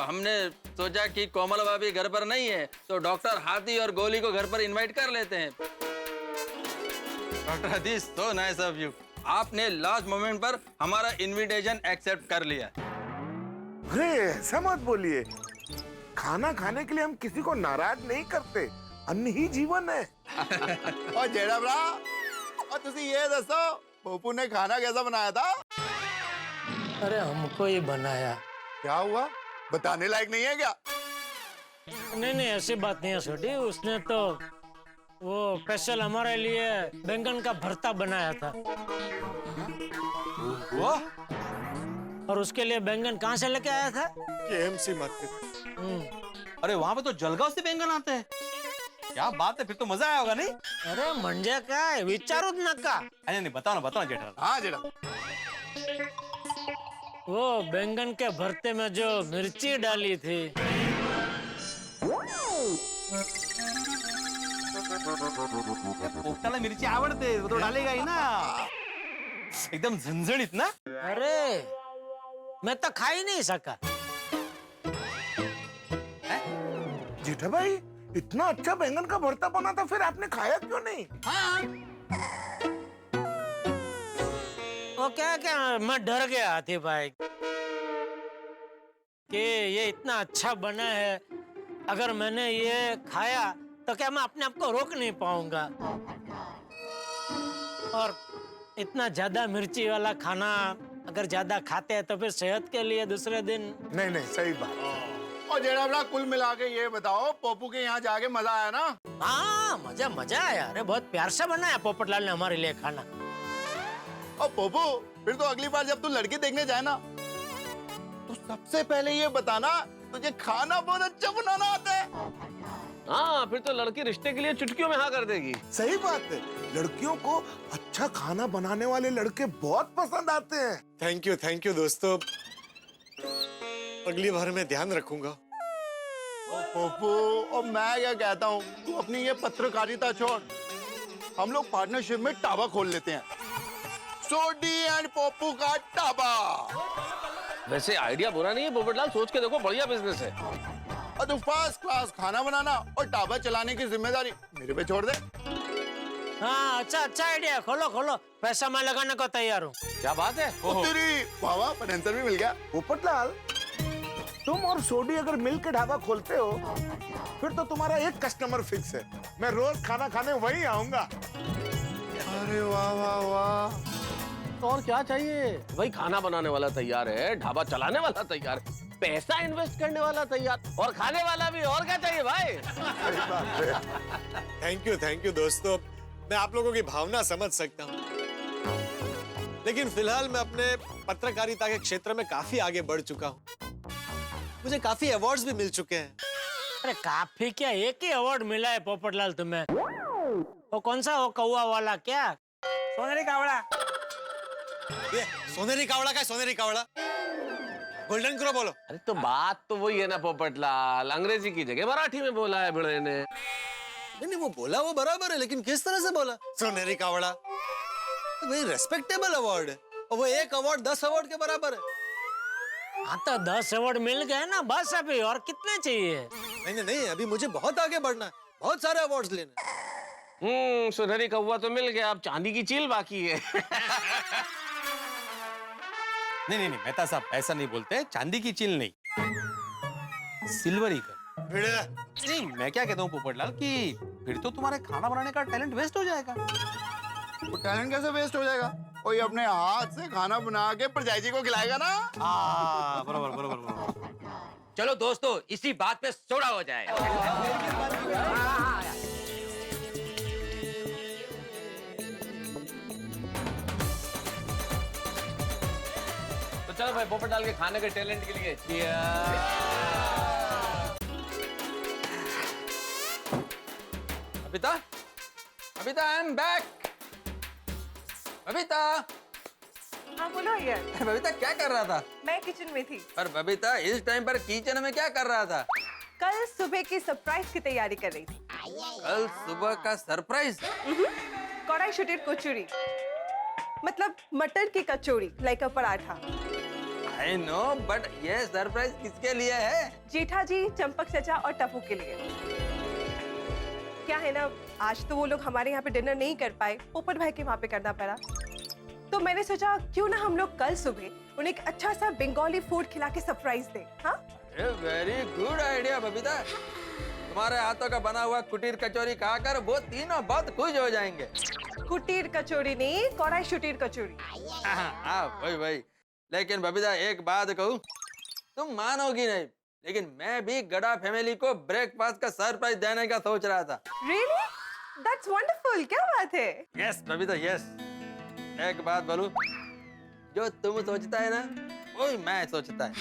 हमने सोचा कि कोमल भाभी घर पर नहीं है तो डॉक्टर हाथी और गोली को घर पर इनवाइट कर लेते हैं। डॉक्टर हाथी, सो नाइस ऑफ यू, आपने लास्ट मोमेंट पर हमारा इनविटेशन एक्सेप्ट कर लिया। अरे ऐसा मत बोलिए, खाना खाने के लिए हम किसी को नाराज नहीं करते, अन्न ही जीवन है। और जेड़ा भरा, और तुसी ये दसो पप्पू ने खाना कैसा बनाया था? अरे हमको ही बनाया। क्या हुआ, बताने लायक नहीं है क्या? नहीं ऐसी बात नहीं है छोटी, उसने तो वो स्पेशल हमारे लिए बैंगन का भरता बनाया था। वाह। और उसके लिए बैंगन कहाँ से लेके आया था? KMC market. अरे वहां पे तो जलगांव से बैंगन आते हैं। क्या बात है, फिर तो मजा आया होगा नहीं? अरे म्हणजे काय विचारूच नका। अरे नहीं, बताओ ना जेठालाल। हाँ जेठा, वो बैंगन के भरते में जो मिर्ची डाली थी, पोपटाला मिरची आवडते, वो तो डालेगा ही ना। एकदम झणझणीत ना। अरे मैं तो खा ही नहीं सका। जेठा भाई, इतना अच्छा बैंगन का भरता बना था, फिर आपने खाया क्यों नहीं? वो क्या मैं डर गया हाथी भाई कि ये इतना अच्छा बना है, अगर मैंने ये खाया तो क्या मैं अपने आप को रोक नहीं पाऊंगा, और इतना ज्यादा मिर्ची वाला खाना अगर ज्यादा खाते हैं तो फिर सेहत के लिए दूसरे दिन। नहीं, सही बात। और जेठा कुल मिला के ये बताओ, पप्पू के यहाँ जाके मजा आया ना? हाँ मजा आया। अरे बहुत प्यार से बनाया पोपटलाल ने हमारे लिए खाना। और पप्पू, फिर तो अगली बार जब तू लड़की देखने जाए ना, तो सबसे पहले ये बताना तुझे खाना बहुत अच्छा बनाना आता है। हाँ, फिर तो लड़की रिश्ते के लिए चुटकियों में हाँ कर देगी। सही बात है, लड़कियों को अच्छा खाना बनाने वाले लड़के बहुत पसंद आते हैं। थैंक यू दोस्तों, अगली बार मैं ध्यान रखूंगा। पप्पू, और मैं क्या कहता हूँ, तू अपनी ये पत्रकारिता छोड़, हम लोग पार्टनरशिप में ढाबा खोल लेते हैं, सोडी एंड पप्पू का ढाबा। वैसे आइडिया बुरा नहीं है पोपटलाल, सोच के देखो, बढ़िया बिजनेस है। और तू फर्स्ट क्लास खाना बनाना और ढाबा चलाने की जिम्मेदारी मेरे पे छोड़ दे। हाँ अच्छा आइडिया, खोलो, पैसा मैं लगाने को तैयार हूँ। क्या बात है? तेरी वाह, फाइनेंसर भी मिल गया। पोपटलाल, तुम और सोडी अगर मिल के ढाबा खोलते हो, फिर तो तुम्हारा एक कस्टमर फिक्स है, मैं रोज खाना खाने वहीं आऊंगा। अरे वाह। तो और क्या चाहिए? भाई खाना बनाने वाला तैयार है, ढाबा चलाने वाला तैयार है, पैसा इन्वेस्ट करने वाला तैयार, और खाने वाला भी, और क्या चाहिए भाई? थैंक यू दोस्तों, मैं आप लोगों की भावना समझ सकता हूँ, लेकिन फिलहाल मैं अपने पत्रकारिता के क्षेत्र में काफी आगे बढ़ चुका हूँ। मुझे काफी अवार्ड्स भी मिल चुके हैं। अरे काफी क्या, एक ही अवार्ड मिला है पोपटलाल तुम्हें। वो कौन सा, वो कौवा वाला क्या? सोनेरी कावड़ा। ये सोनेरी कावड़ा का, सोनेरी कावड़ा गोल्डन क्रो बोलो। अरे तो बात तो वही है ना पोपटलाल, अंग्रेजी की जगह मराठी में बोला है भिड़े ने। नहीं, वो बोला वो बराबर है, लेकिन किस तरह से बोला? सोनेरी कावड़ा तो भाई रेस्पेक्टेबल अवार्ड है, और वो एक अवार्ड 10 अवार्ड के बराबर है। हाँ तो 10 अवार्ड मिल गए ना, बस अभी और कितने चाहिए? नहीं, अभी मुझे बहुत आगे बढ़ना है, बहुत सारे अवार्ड्स लेने। सुनहरी कौवा तो मिल गया, अब चांदी की चील बाकी है। नहीं, मेहता साहब ऐसा नहीं बोलते, चांदी की चील नहीं, सिल्वर ईगल। नहीं, मैं क्या कहता हूँ पोपटलाल कि फिर तो तुम्हारे खाना बनाने का टैलेंट वेस्ट हो जाएगा। वो टैलेंट कैसे वेस्ट हो जाएगा? कोई अपने हाथ से खाना बना के परजाई जी को खिलाएगा ना। बराबर। चलो दोस्तों, इसी बात पे सोडा हो जाए। तो चलो भाई, पोपटलाल के खाने के टैलेंट के लिए Babita, I am back. Babita, हाँ बोलो यार। बबीता क्या कर रहा था? मैं किचन में थी। पर बबीता, इस टाइम पर किचन में क्या कर रहा था? कल सुबह की सरप्राइज की तैयारी कर रही थी। कल सुबह का सरप्राइज? कढ़ाई शुटेड कचौड़ी, मतलब मटर की कचौड़ी, like a paratha. I know, but ये सरप्राइज किसके लिए है? जेठा जी, चंपक चचा और टप्पू के लिए। क्या है ना, आज तो वो लोग हमारे यहाँ पे डिनर नहीं कर पाए, पोपट भाई के वहाँ पे करना पड़ा, तो मैंने सोचा क्यों ना हम लोग कल सुबह उन्हें एक अच्छा सा बंगाली फूड खिला के सरप्राइज दें। हाँ, वेरी गुड आइडिया बबीता। तुम्हारे हाथों का बना हुआ कुटीर कचौरी खाकर वो तीनों बहुत खुश हो जाएंगे। कुटीर कचौड़ी नहीं, कढ़ाई शुटीर कचौड़ी। हाँ वही। लेकिन बबीता, एक बात कहूँ, तुम मानोगी नहीं, लेकिन मैं भी गड़ा फैमिली को ब्रेकफास्ट का सरप्राइज देने का सोच रहा था। Really? That's wonderful. क्या बात है? Yes Babita, yes. एक बात बोलूं, जो तुम सोचता है ना, वही मैं सोचता है।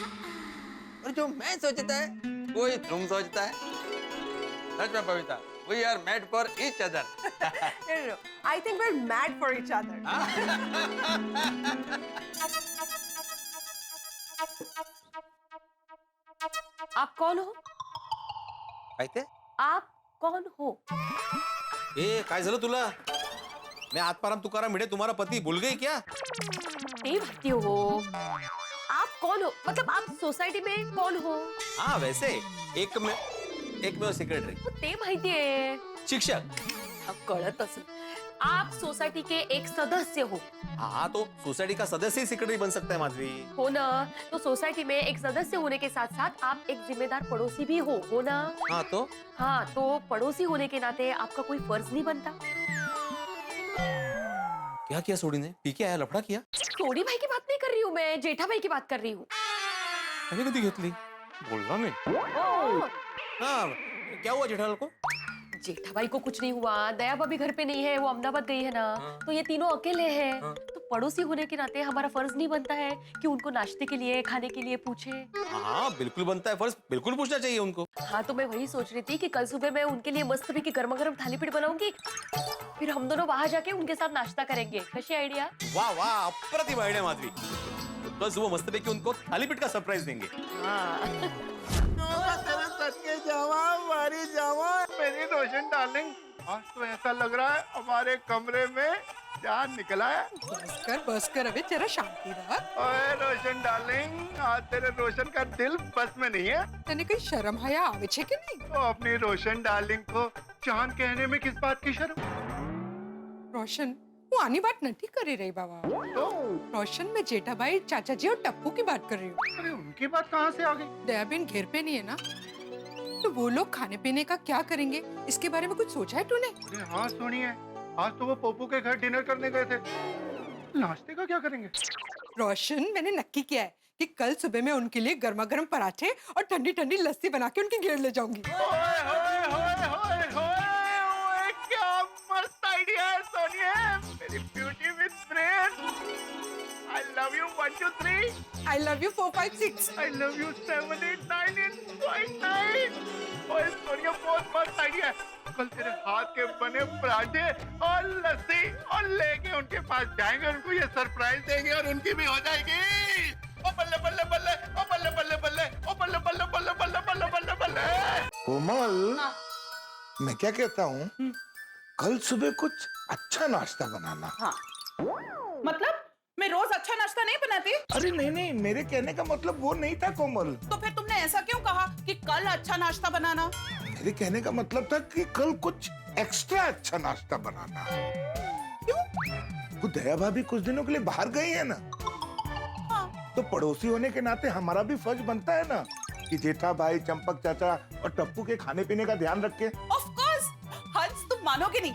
और जो मैं सोचता है वही तुम सोचता है। सच में Babita, we are made for each other. No. I think we're mad for each other. आप कौन हो? काय ते? आप कौन हो? ए काय झालं तुला? मैं आत्माराम तुकाराम भिडे तुम्हारा पति भूल गई क्या? ते माहिती हो. आप कौन हो? मतलब आप सोसायटी में कौन हो? हाँ वैसे एक में सेक्रेटरी. ते माहिती आहे. शिक्षक. कळत असेल. आप सोसाइटी के एक सदस्य हो. हाँ तो सोसाइटी का सदस्य ही सेक्रेटरी बन सकता है माधवी. हो ना. तो सोसाइटी में एक सदस्य होने के साथ साथ आप एक जिम्मेदार पड़ोसी भी हो ना. हाँ तो पड़ोसी होने के नाते आपका कोई फर्ज नहीं बनता. क्या किया सोडी ने? पी के आया, लफड़ा किया? सोडी भाई की बात नहीं कर रही हूँ मैं, जेठा भाई की बात कर रही हूँ. मैंने कभी घेतली बोलना नहीं. हाँ क्या हुआ जेठालाल को? जेठा भाई को कुछ नहीं हुआ. दया भाभी घर पे नहीं है, वो अहमदाबाद गई है ना. तो ये तीनों अकेले हैं. तो पड़ोसी होने के नाते हमारा फर्ज नहीं बनता है कि उनको नाश्ते के लिए, खाने के लिए पूछे. हाँ बिल्कुल बनता है फर्ज, बिल्कुल पूछना चाहिए उनको. हाँ तो मैं वही सोच रही थी कि कल सुबह मैं उनके लिए मस्त भी की गर्मा गर्म थाली पीठ बनाऊंगी, फिर हम दोनों वहां जाके उनके साथ नाश्ता करेंगे. कैसी आइडिया? वाह वाह, अप्रतिम आइडिया माधवी. कल सुबह मस्त पैकी उनको थाली पीठ का सरप्राइज देंगे. मारी जावा मेरी रोशन डार्लिंग, आज तो ऐसा लग रहा है हमारे कमरे में चांद निकला है. बस कर अबे, जरा शांति रहा. ओए रोशन डार्लिंग, आज तेरे रोशन का दिल बस में नहीं है. तने कोई शर्म हया आवे छे कि नहीं? तो अपनी रोशन डार्लिंग को चांद कहने में किस बात की शर्म? रोशन वो आनी बात नहीं कर रही बाबा. तो रोशन में जेठा भाई, चाचा जी और टप्पू की बात कर रही हूँ. अरे उनकी बात कहाँ से आ गई? दयाबेन घेर पे नहीं है ना, तो वो लोग खाने पीने का क्या करेंगे, इसके बारे में कुछ सोचा है तूने? अरे हाँ सुनिए, आज तो वो पोपू के घर डिनर करने गए थे. नाश्ते का क्या करेंगे? रोशन मैंने नक्की किया है कि कल सुबह मैं उनके लिए गर्मा गर्म पराठे और ठंडी ठंडी लस्सी बना के उनकी घेर ले जाऊंगी. होए होए होए होए होए, ओए क्या मस्त आइडिया है सोनिया, मेरी beauty with brain. I love you 1 2 3. I love you 4 5 6. I love you 7 8 9 9. ओए सोनिया बहुत मस्त आइडिया है. कल तेरे हाथ के बने पराठे और लस्सी और लेके उनके पास जाएंगे, उनको ये सरप्राइज देंगे और उनकी भी हो जाएगी. ओ बल्ले बल्ले बल्ले, ओ बल्ले बल्ले बल्ले, ओ बल्ले बल्ले बल्ले बल्ले बल्ले बल्ले बल्ले. कोमल, मैं क्या कहता हूँ, कल सुबह कुछ अच्छा नाश्ता बनाना. हाँ. मतलब मैं रोज अच्छा नाश्ता नहीं बनाती? अरे नहीं नहीं, मेरे कहने का मतलब वो नहीं था कोमल. तो फिर तुमने ऐसा क्यों कहा कि कल अच्छा नाश्ता बनाना? मेरे कहने का मतलब था कि कल कुछ एक्स्ट्रा अच्छा नाश्ता बनाना. क्यों? वो दया भाभी कुछ दिनों के लिए बाहर गई है ना. हाँ. तो पड़ोसी होने के नाते हमारा भी फर्ज बनता है ना कि जेठा भाई, चंपक चाचा और टप्पू के खाने पीने का ध्यान रखे. Of course. हंस तुम मानोगे नहीं,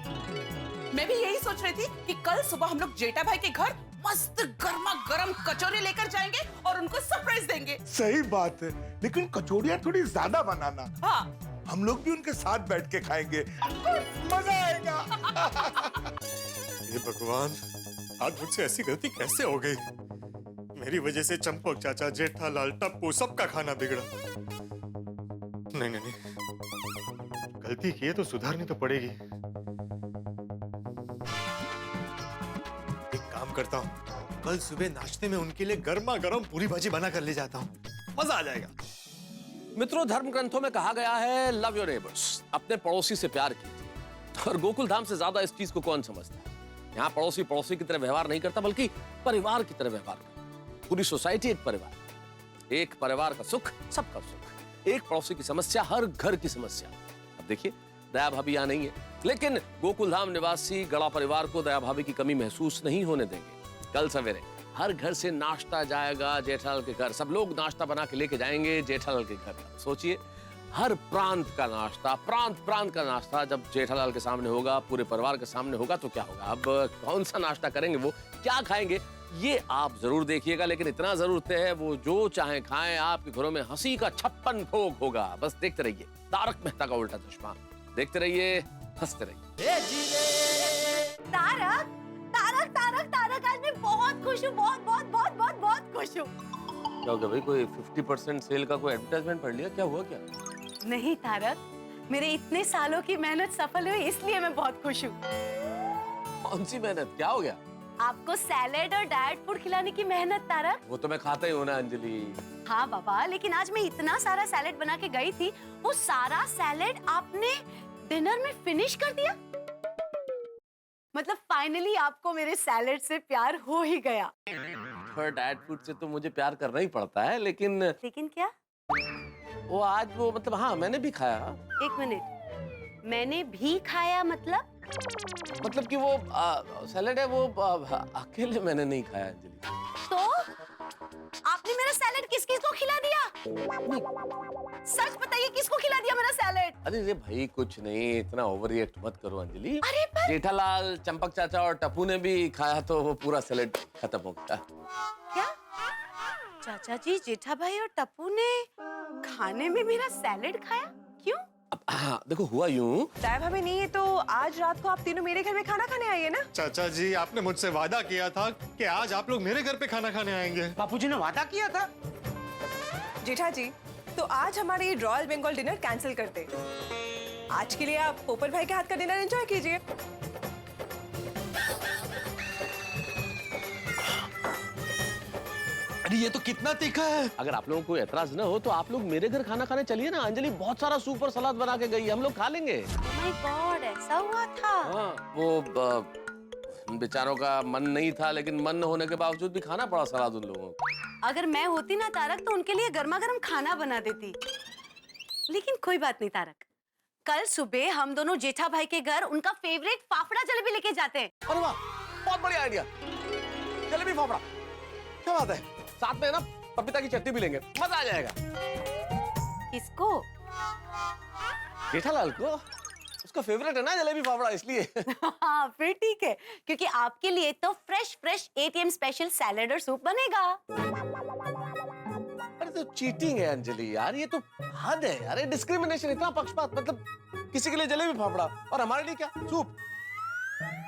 मैं भी यही सोच रही थी कि कल सुबह हम लोग जेठा भाई के घर मस्त गर्मा गर्म कचौरी लेकर जाएंगे और उनको सरप्राइज देंगे. सही बात है, लेकिन कचौड़ियाँ थोड़ी ज्यादा बनाना. हाँ. हम लोग भी उनके साथ बैठ के खाएंगे, मजा आएगा. हे भगवान, आज मुझसे ऐसी गलती कैसे हो गई? मेरी वजह से चंपक चाचा, जेठालाल, टप्पू सबका खाना बिगड़ा. नहीं नहीं नहीं, गलती की है तो सुधारनी तो पड़ेगी. एक काम करता हूँ, कल सुबह नाश्ते में उनके लिए गर्मा गर्म पूरी भाजी बना कर ले जाता हूँ, मजा आ जाएगा. मित्रों, धर्म ग्रंथों में कहा गया है लव योर नेबर्स, अपने पड़ोसी से प्यार कीजिए. और गोकुल धाम से ज्यादा इस चीज को कौन समझता है? यहाँ पड़ोसी पड़ोसी की तरह व्यवहार नहीं करता, बल्कि परिवार की तरह व्यवहार करता. पूरी सोसाइटी एक परिवार, एक परिवार का सुख सबका सुख, एक पड़ोसी की समस्या हर घर की समस्या. अब देखिए, दया भाभी यहाँ नहीं है, लेकिन गोकुल धाम निवासी गड़ा परिवार को दया भाभी की कमी महसूस नहीं होने देंगे. कल सवेरे हर घर से नाश्ता जाएगा जेठालाल के घर. सब लोग नाश्ता बना के लेके जाएंगे जेठालाल के घर. सोचिए, हर प्रांत का नाश्ता, प्रांत का नाश्ता जब जेठालाल के सामने होगा, पूरे परिवार के सामने होगा, तो क्या होगा? अब कौन सा नाश्ता करेंगे, वो क्या खाएंगे, ये आप जरूर देखिएगा. लेकिन इतना जरूर तय है, वो जो चाहे खाएं, आपके घरों में हंसी का 56 भोग होगा. बस देखते रहिए तारक मेहता का उल्टा चश्मा. देखते रहिए, हंसते रहिए. तारक तारक तारक तारक, आज मैं बहुत खुश हूँ, बहुत बहुत बहुत बहुत बहुत खुश हूँ. क्या हो गया भाई, कोई 50% सेल का कोई एडवर्टाइजमेंट पढ़ लिया? क्या हुआ क्या? नहीं तारक, मेरे इतने सालों की मेहनत सफल हुई इसलिए मैं बहुत खुश हूँ। कौन सी मेहनत? क्या हो गया? आपको सैलेड और डाइट फूड खिलाने की मेहनत तारक। वो तो मैं खाता ही हूँ ना अंजलि। हाँ बाबा, लेकिन आज मैं इतना सारा सैलेड बना के गई थी, वो सारा सैलेड आपने डिनर में फिनिश कर दिया। मतलब फाइनली आपको मेरे सैलेड से प्यार हो ही गया। पर डाइट फूड से तो मुझे प्यार करना ही पड़ता है, लेकिन क्या? वो आज वो मतलब हाँ मैंने भी खाया। एक मिनट, मैंने भी खाया मतलब कि वो सैलेड है वो अकेले मैंने नहीं खाया अंजलि। तो आपने मेरा सैलेड किस किस को खिला दिया? सच बताइए, किसको खिला दिया मेरा सैलेड? अरे भाई कुछ नहीं, इतना ओवर रिएक्ट मत करो अंजलि। अरे पर जेठालाल, चंपक चाचा और टप्पू ने भी खाया तो वो पूरा सैलेड खत्म हो गया। क्या? चाचा जी, जेठा भाई और टप्पू ने खाने में मेरा सैलेड खाया? क्यों? अब हाँ देखो हुआ यूं, साहब हमें नहीं है तो आज रात को आप तीनों मेरे घर में खाना खाने आइए ना। चाचा जी, आपने मुझसे वादा किया था कि आज आप लोग मेरे घर पे खाना खाने आएंगे। बापूजी ने वादा किया था। जेठा जी, तो आज हमारी रॉयल बंगाल डिनर कैंसिल करते। आज के लिए आप पोपट भाई के हाथ का डिनर एंजॉय कीजिए। अरे ये तो कितना तीखा है। अगर आप लोगों को एतराज न हो तो आप लोग मेरे घर खाना खाने चलिए ना। अंजलि बहुत सारा सूप और सलाद बना के गई है, हम लोग खा लेंगे। Oh my God, ऐसा हुआ था? हाँ, वो बेचारों का मन नहीं था, लेकिन मन न होने के बावजूद भी खाना पड़ा सलाद उन लोगों को। अगर मैं होती ना तारक तो उनके लिए गर्मा गर्म खाना बना देती। लेकिन कोई बात नहीं तारक, कल सुबह हम दोनों जेठा भाई के घर उनका फेवरेट फाफड़ा जलेबी लेके जाते हैं। अरे वाह, बहुत बढ़िया आइडिया। जलेबी फाफड़ा, क्या बात है। साथ में ना पपीता की चटनी भी लेंगे, मजा आ जाएगा। किसको? जेठालाल को, उसका फेवरेट है ना जलेबी फाफड़ा, इसलिए। हाँ फिर ठीक है, क्योंकि आपके लिए तो फ्रेश एटीएम स्पेशल सैलेड और सूप बनेगा। अरे तो चीटिंग है अंजलि यार, ये तो हद है यार। डिस्क्रिमिनेशन, इतना पक्षपात। मतलब किसी के लिए जलेबी फाफड़ा और हमारे लिए क्या सूप,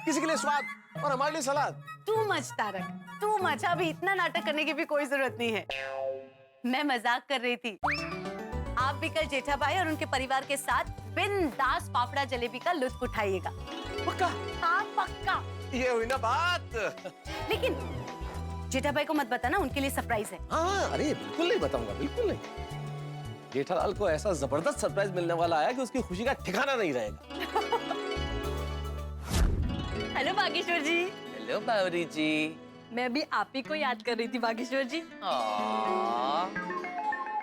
किसी के लिए स्वाद और हमारे लिए सलाद। Too much Tarak, too much. अभी इतना नाटक करने की भी कोई जरूरत नहीं है। मैं मजाक कर रही थी। आप भी कल जेठा भाई और उनके परिवार के साथ बिंदास फाफड़ा जलेबी का लुत्फ उठाइएगा। पक्का? हाँ पक्का। ये हुई ना बात। लेकिन जेठा भाई को मत बताना, उनके लिए सरप्राइज है। हाँ अरे बिल्कुल नहीं बताऊंगा, बिल्कुल नहीं। जेठालाल को ऐसा जबरदस्त सरप्राइज मिलने वाला है कि उसकी खुशी का ठिकाना नहीं रहेगा। हेलो बागेश्वर जी। हेलो बावरी जी। मैं भी आप ही को याद कर रही थी बागेश्वर जी।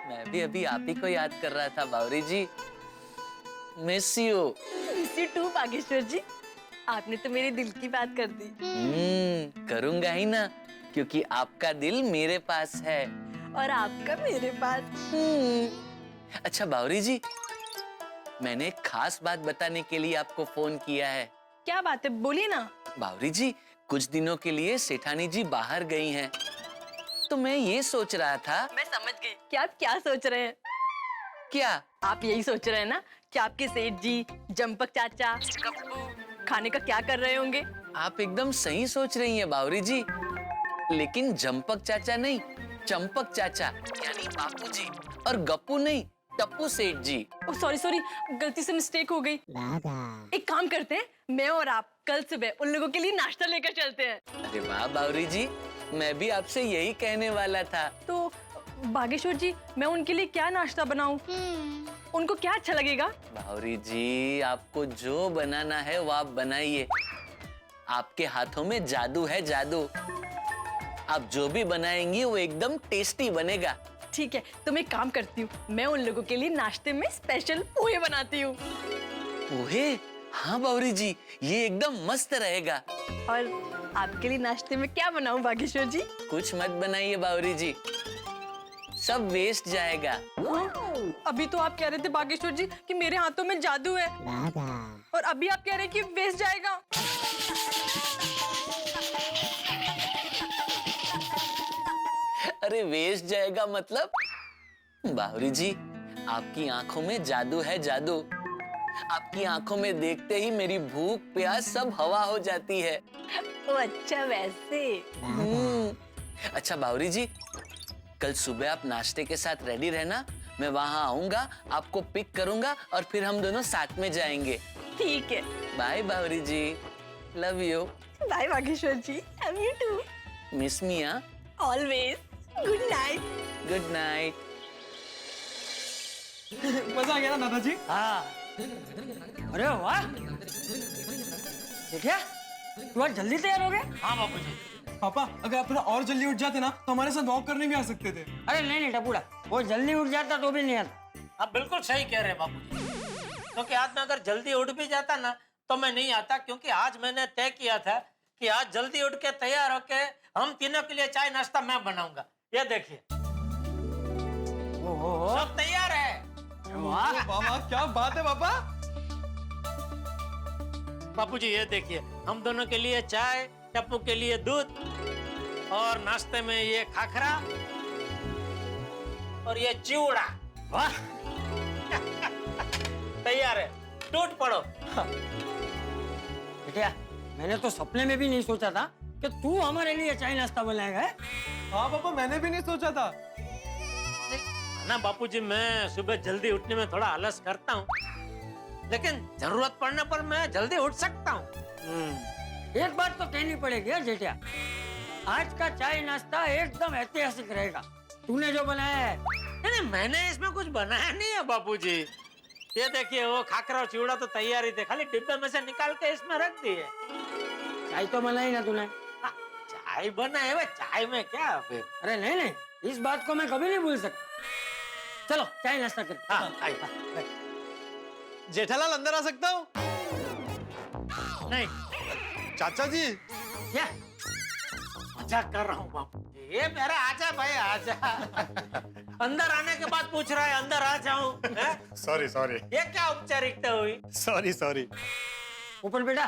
मैं भी अभी आप ही को याद कर रहा था Bawri ji. Miss you. Miss you too Bageshwar ji. आपने तो मेरे दिल की बात कर दी। करूंगा ही ना, क्योंकि आपका दिल मेरे पास है और आपका मेरे पास। अच्छा बावरी जी, मैंने एक खास बात बताने के लिए आपको फोन किया है। क्या बात है, बोलिए ना। बावरी जी, कुछ दिनों के लिए सेठानी जी बाहर गई हैं, तो मैं ये सोच रहा था। मैं समझ गई कि आप क्या सोच रहे हैं। क्या? आप यही सोच रहे हैं ना कि आपके सेठ जी, जंपक चाचा, कप्पू खाने का क्या कर रहे होंगे। आप एकदम सही सोच रही हैं बावरी जी, लेकिन जंपक चाचा नहीं, चंपक चाचा यानी बापू जी, और गप्पू नहीं, टप्पू सेठ जी। सॉरी, गलती से मिस्टेक हो गई। एक काम करते हैं, मैं और आप कल सुबह उन लोगों के लिए नाश्ता लेकर चलते हैं। अरे वाह बावरी जी, मैं भी आपसे यही कहने वाला था। तो बागेश्वर जी, मैं उनके लिए क्या नाश्ता बनाऊं? उनको क्या अच्छा लगेगा? बावरी जी, आपको जो बनाना है वो आप बनाइए। आपके हाथों में जादू है, जादू। आप जो भी बनाएंगी वो एकदम टेस्टी बनेगा। ठीक है, तो मैं काम करती हूँ, मैं उन लोगों के लिए नाश्ते में स्पेशल पोहे बनाती हूँ। पोहे? हाँ बावरी जी, ये एकदम मस्त रहेगा। और आपके लिए नाश्ते में क्या बनाऊं बागेश्वर जी? कुछ मत बनाइए बावरी जी, सब वेस्ट जाएगा। अभी तो आप कह रहे थे बागेश्वर जी कि मेरे हाथों में जादू है, और अभी आप कह रहे हैं कि वेस्ट जाएगा। अरे वेस्ट जाएगा मतलब? बावरी जी, आपकी आंखों में जादू है, जादू। आपकी आंखों में देखते ही मेरी भूख प्यास सब हवा हो जाती है। तो अच्छा, वैसे। अच्छा बावरी जी, कल सुबह आप नाश्ते के साथ रेडी रहना, मैं वहाँ आऊंगा, आपको पिक करूंगा और फिर हम दोनों साथ में जाएंगे। ठीक है। Bye Bawri ji, love you. Bye Vageshwar ji, love you too. Miss मिया। Always. Good night. Good night. मजा आ गया ना दादाजी? हाँ। अरे वाह देखिए, तू आज जल्दी तैयार हो गए? हाँ बापूजी। पापा अगर आप थोड़ा और जल्दी उठ जाते ना तो हमारे साथ वॉक करने भी आ सकते थे। अरे नहीं टपूड़ा, वो जल्दी उठ जाता तो भी नहीं आता। आप बिल्कुल सही कह रहे हैं बापूजी, क्योंकि आज मैं अगर जल्दी उठ भी जाता ना तो मैं नहीं आता, क्योंकि आज मैंने तय किया था कि आज जल्दी उठ के तैयार होके हम तीनों के लिए चाय नाश्ता मैं बनाऊंगा। ये देखिए सब तैयार है। वाह पापा क्या बात है पापा। बापूजी ये देखिए, हम दोनों के लिए चाय, टप्पू के लिए दूध, और नाश्ते में ये खाखरा और ये चिवड़ा। वाह तैयार है, टूट पड़ो। बेटिया, मैंने तो सपने में भी नहीं सोचा था कि तू हमारे लिए चाय नाश्ता बनाएगा। हाँ पापा मैंने भी नहीं सोचा था ना बापूजी, मैं सुबह जल्दी उठने में थोड़ा आलस करता हूँ, लेकिन जरूरत पड़ने पर मैं जल्दी उठ सकता हूँ। एक बात तो कहनी पड़ेगी यार जेठिया, आज का चाय नाश्ता एकदम ऐतिहासिक रहेगा। तूने जो बनाया है। नहीं, मैंने इसमें कुछ बनाया नहीं है बापूजी। ये देखिए वो खाकरा और चिवड़ा तो तैयार ही थे, खाली डिब्बे में से निकाल के इसमें रख दिए। चाय तो बनाई ना तूने? चाय बनाए हुए, चाय में क्या फिर? अरे नहीं, इस बात को मैं कभी नहीं भूल सकता। चलो चाय नाश्ता कर। जेठालाल अंदर आ सकता हूँ? नहीं। चाचा जी क्या मजाक कर रहा हूँ बापू, ये मेरा आजा भाई आजा। अंदर आने के बाद पूछ रहा है अंदर आ जाऊं? सॉरी ये क्या औपचारिकता हुई? सॉरी। ऊपर बेटा,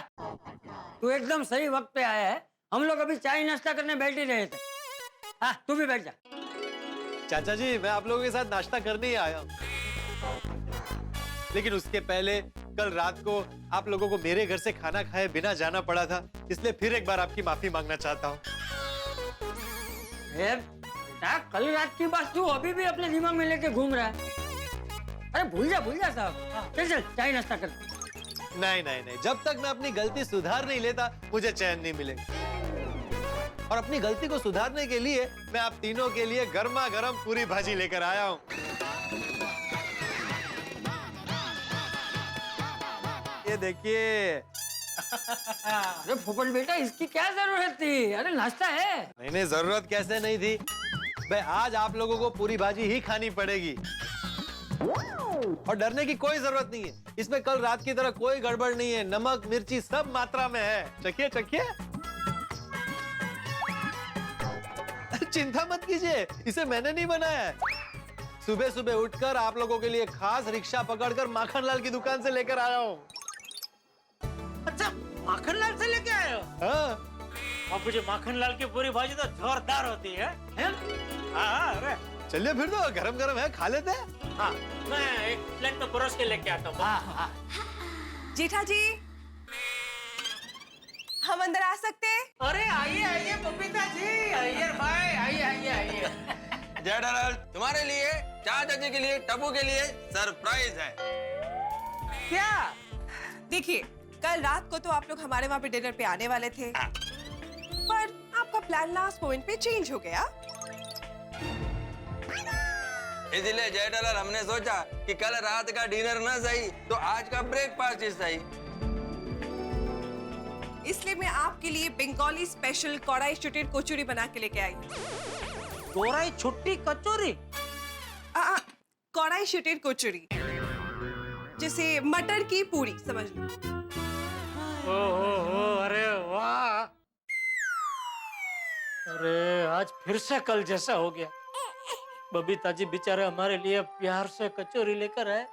तू एकदम सही वक्त पे आया है। हम लोग अभी चाय नाश्ता करने बैठ ही रहे थे। हाँ तू भी बैठ जा। चाचा जी मैं आप लोगों के साथ नाश्ता करने ही आया हूँ, लेकिन उसके पहले कल रात को आप लोगों को मेरे घर से खाना खाए बिना जाना पड़ा था, इसलिए फिर एक बार आपकी माफी मांगना चाहता हूँ। बेटा, कल रात की बात तू अभी भी अपने दिमाग में लेके घूम रहा है। अरे भूल जा साहब। चल चाय नाश्ता कर। नहीं, जब तक मैं अपनी गलती सुधार नहीं लेता मुझे चैन नहीं मिलेगा। और अपनी गलती को सुधारने के लिए मैं आप तीनों के लिए गर्मा गर्म पूरी भाजी लेकर आया हूँ। ये देखिए। अरे फुफड़ बेटा, इसकी क्या जरूरत थी? अरे नाश्ता है। नहीं, जरूरत कैसे नहीं थी भाई, आज आप लोगों को पूरी भाजी ही खानी पड़ेगी और डरने की कोई जरूरत नहीं है। इसमें कल रात की तरह कोई गड़बड़ नहीं है, नमक मिर्ची सब मात्रा में है। चखिए। चिंता मत कीजिए, इसे मैंने नहीं बनाया है। सुबह उठकर आप लोगों के लिए खास रिक्शा पकड़कर माखनलाल की दुकान से लेकर आया हूँ। अच्छा, माखनलाल से लेके आए हो? हाँ। बापूजी, माखनलाल की पूरी भाजी तो जोरदार होती है। हाँ, अरे चलिए फिर तो गरम है, खा लेते हैं। हाँ, मैं एक प्लेट में परोस के लेके आता हूँ। जेठा जी, हम अंदर आ सकते हैं? अरे आइए बबीता जी, आइए भाई, आइए। जेठालाल, तुम्हारे लिए, चाचा जी के लिए, टप्पू के लिए सरप्राइज है। क्या? देखिए, कल रात को तो आप लोग हमारे वहाँ पे डिनर पे आने वाले थे, पर आपका प्लान लास्ट मोमेंट पे चेंज हो गया। इसलिए जेठालाल हमने सोचा कि कल रात का डिनर ना सही तो आज का ब्रेकफास्ट ही सही। इसलिए मैं आपके लिए बंगाली स्पेशल कौड़ाई शुट्टी कचौरी बना के लेके आई। कौड़ाई छुट्टी कचौरी? कौड़ाई शुट्टी कचौरी, जैसे मटर की पूरी, समझ लो। ओहो, अरे वाह। अरे आज फिर से कल जैसा हो गया। बबीता जी बेचारे हमारे लिए प्यार से कचौरी लेकर आए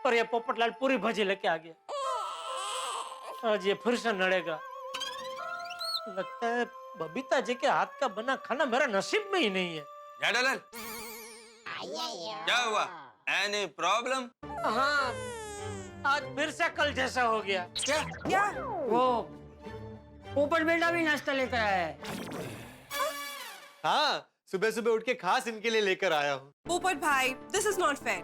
और ये पोपटलाल पूरी भाजी लेके आ गया। आज ये फिर से नड़ेगा। लगता है बबीता जी के हाथ का बना खाना मेरा नसीब में ही नहीं है। जेठालाल, क्या हुआ? Any problem? हाँ, आज फिर से कल जैसा हो गया। क्या? वो पोपट बेटा भी नाश्ता लेकर आया है। हाँ, सुबह सुबह उठ के खास इनके लिए लेकर आया हूँ। पोपट भाई, दिस इज नॉट फेयर।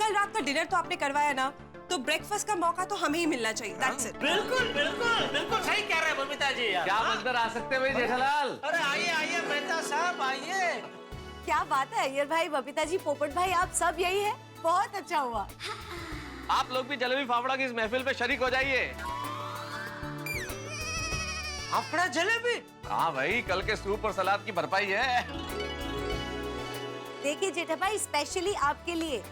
कल रात का डिनर तो आपने करवाया ना, तो ब्रेकफास्ट का मौका तो हमें ही मिलना चाहिए। That's it. बिल्कुल बिल्कुल बिल्कुल सही कह रहे हैं बबीता जी। क्या मंजर आ सकते हैं भाई जेठालाल? अरे आइए आइए मेहता साहब आइए। क्या बात है अय्यर भाई, बबीता जी, पोपट भाई, आप सब यही है, बहुत अच्छा हुआ। आप लोग भी जलेबी फाफड़ा की इस महफिल पे शरीक हो जाइए। फाफड़ा जलेबी? हाँ भाई, कल के सूप और सलाद की भरपाई है। देखिए जेठा भाई, स्पेशली आपके लिए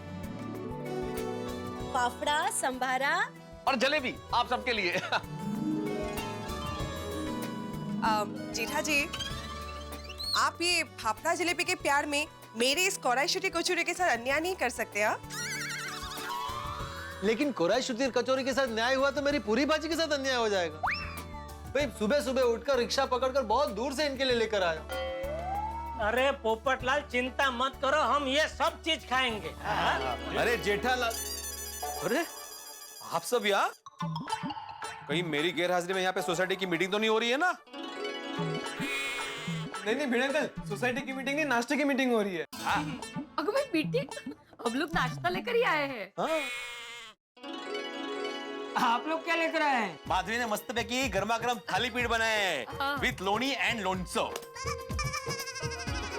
फाफड़ा, संभारा और जलेबी आप सबके लिए। जेठा जी, आप ये फाफड़ा जलेबी के प्यार में मेरे इस कोराई शुटी कचौरी के साथ अन्याय नहीं कर सकते। हाँ, लेकिन कोराई शुटी कचौरी के साथ न्याय हुआ तो मेरी पूरी भाजी के साथ अन्याय हो जाएगा। भाई सुबह सुबह उठकर रिक्शा पकड़कर बहुत दूर से इनके लिए लेकर आया। अरे पोपटलाल चिंता मत करो, हम ये सब चीज खाएंगे। अरे जेठालाल, अरे आप सब यहाँ? कहीं मेरी गैरहाजिरी में यहाँ पे सोसाइटी की मीटिंग तो नहीं हो रही है ना? नहीं भिड़े अंकल, सोसाइटी की मीटिंग नहीं, नाश्ते की मीटिंग हो रही है। अगर भाई मीटिंग, हम लोग नाश्ता लेकर ही आए हैं। आप लोग क्या लेकर आए हैं? माधवी ने मस्त पैकी गर्मा गर्म थाली पीठ बनाए हैं विथ लोनी एंड लोनसो।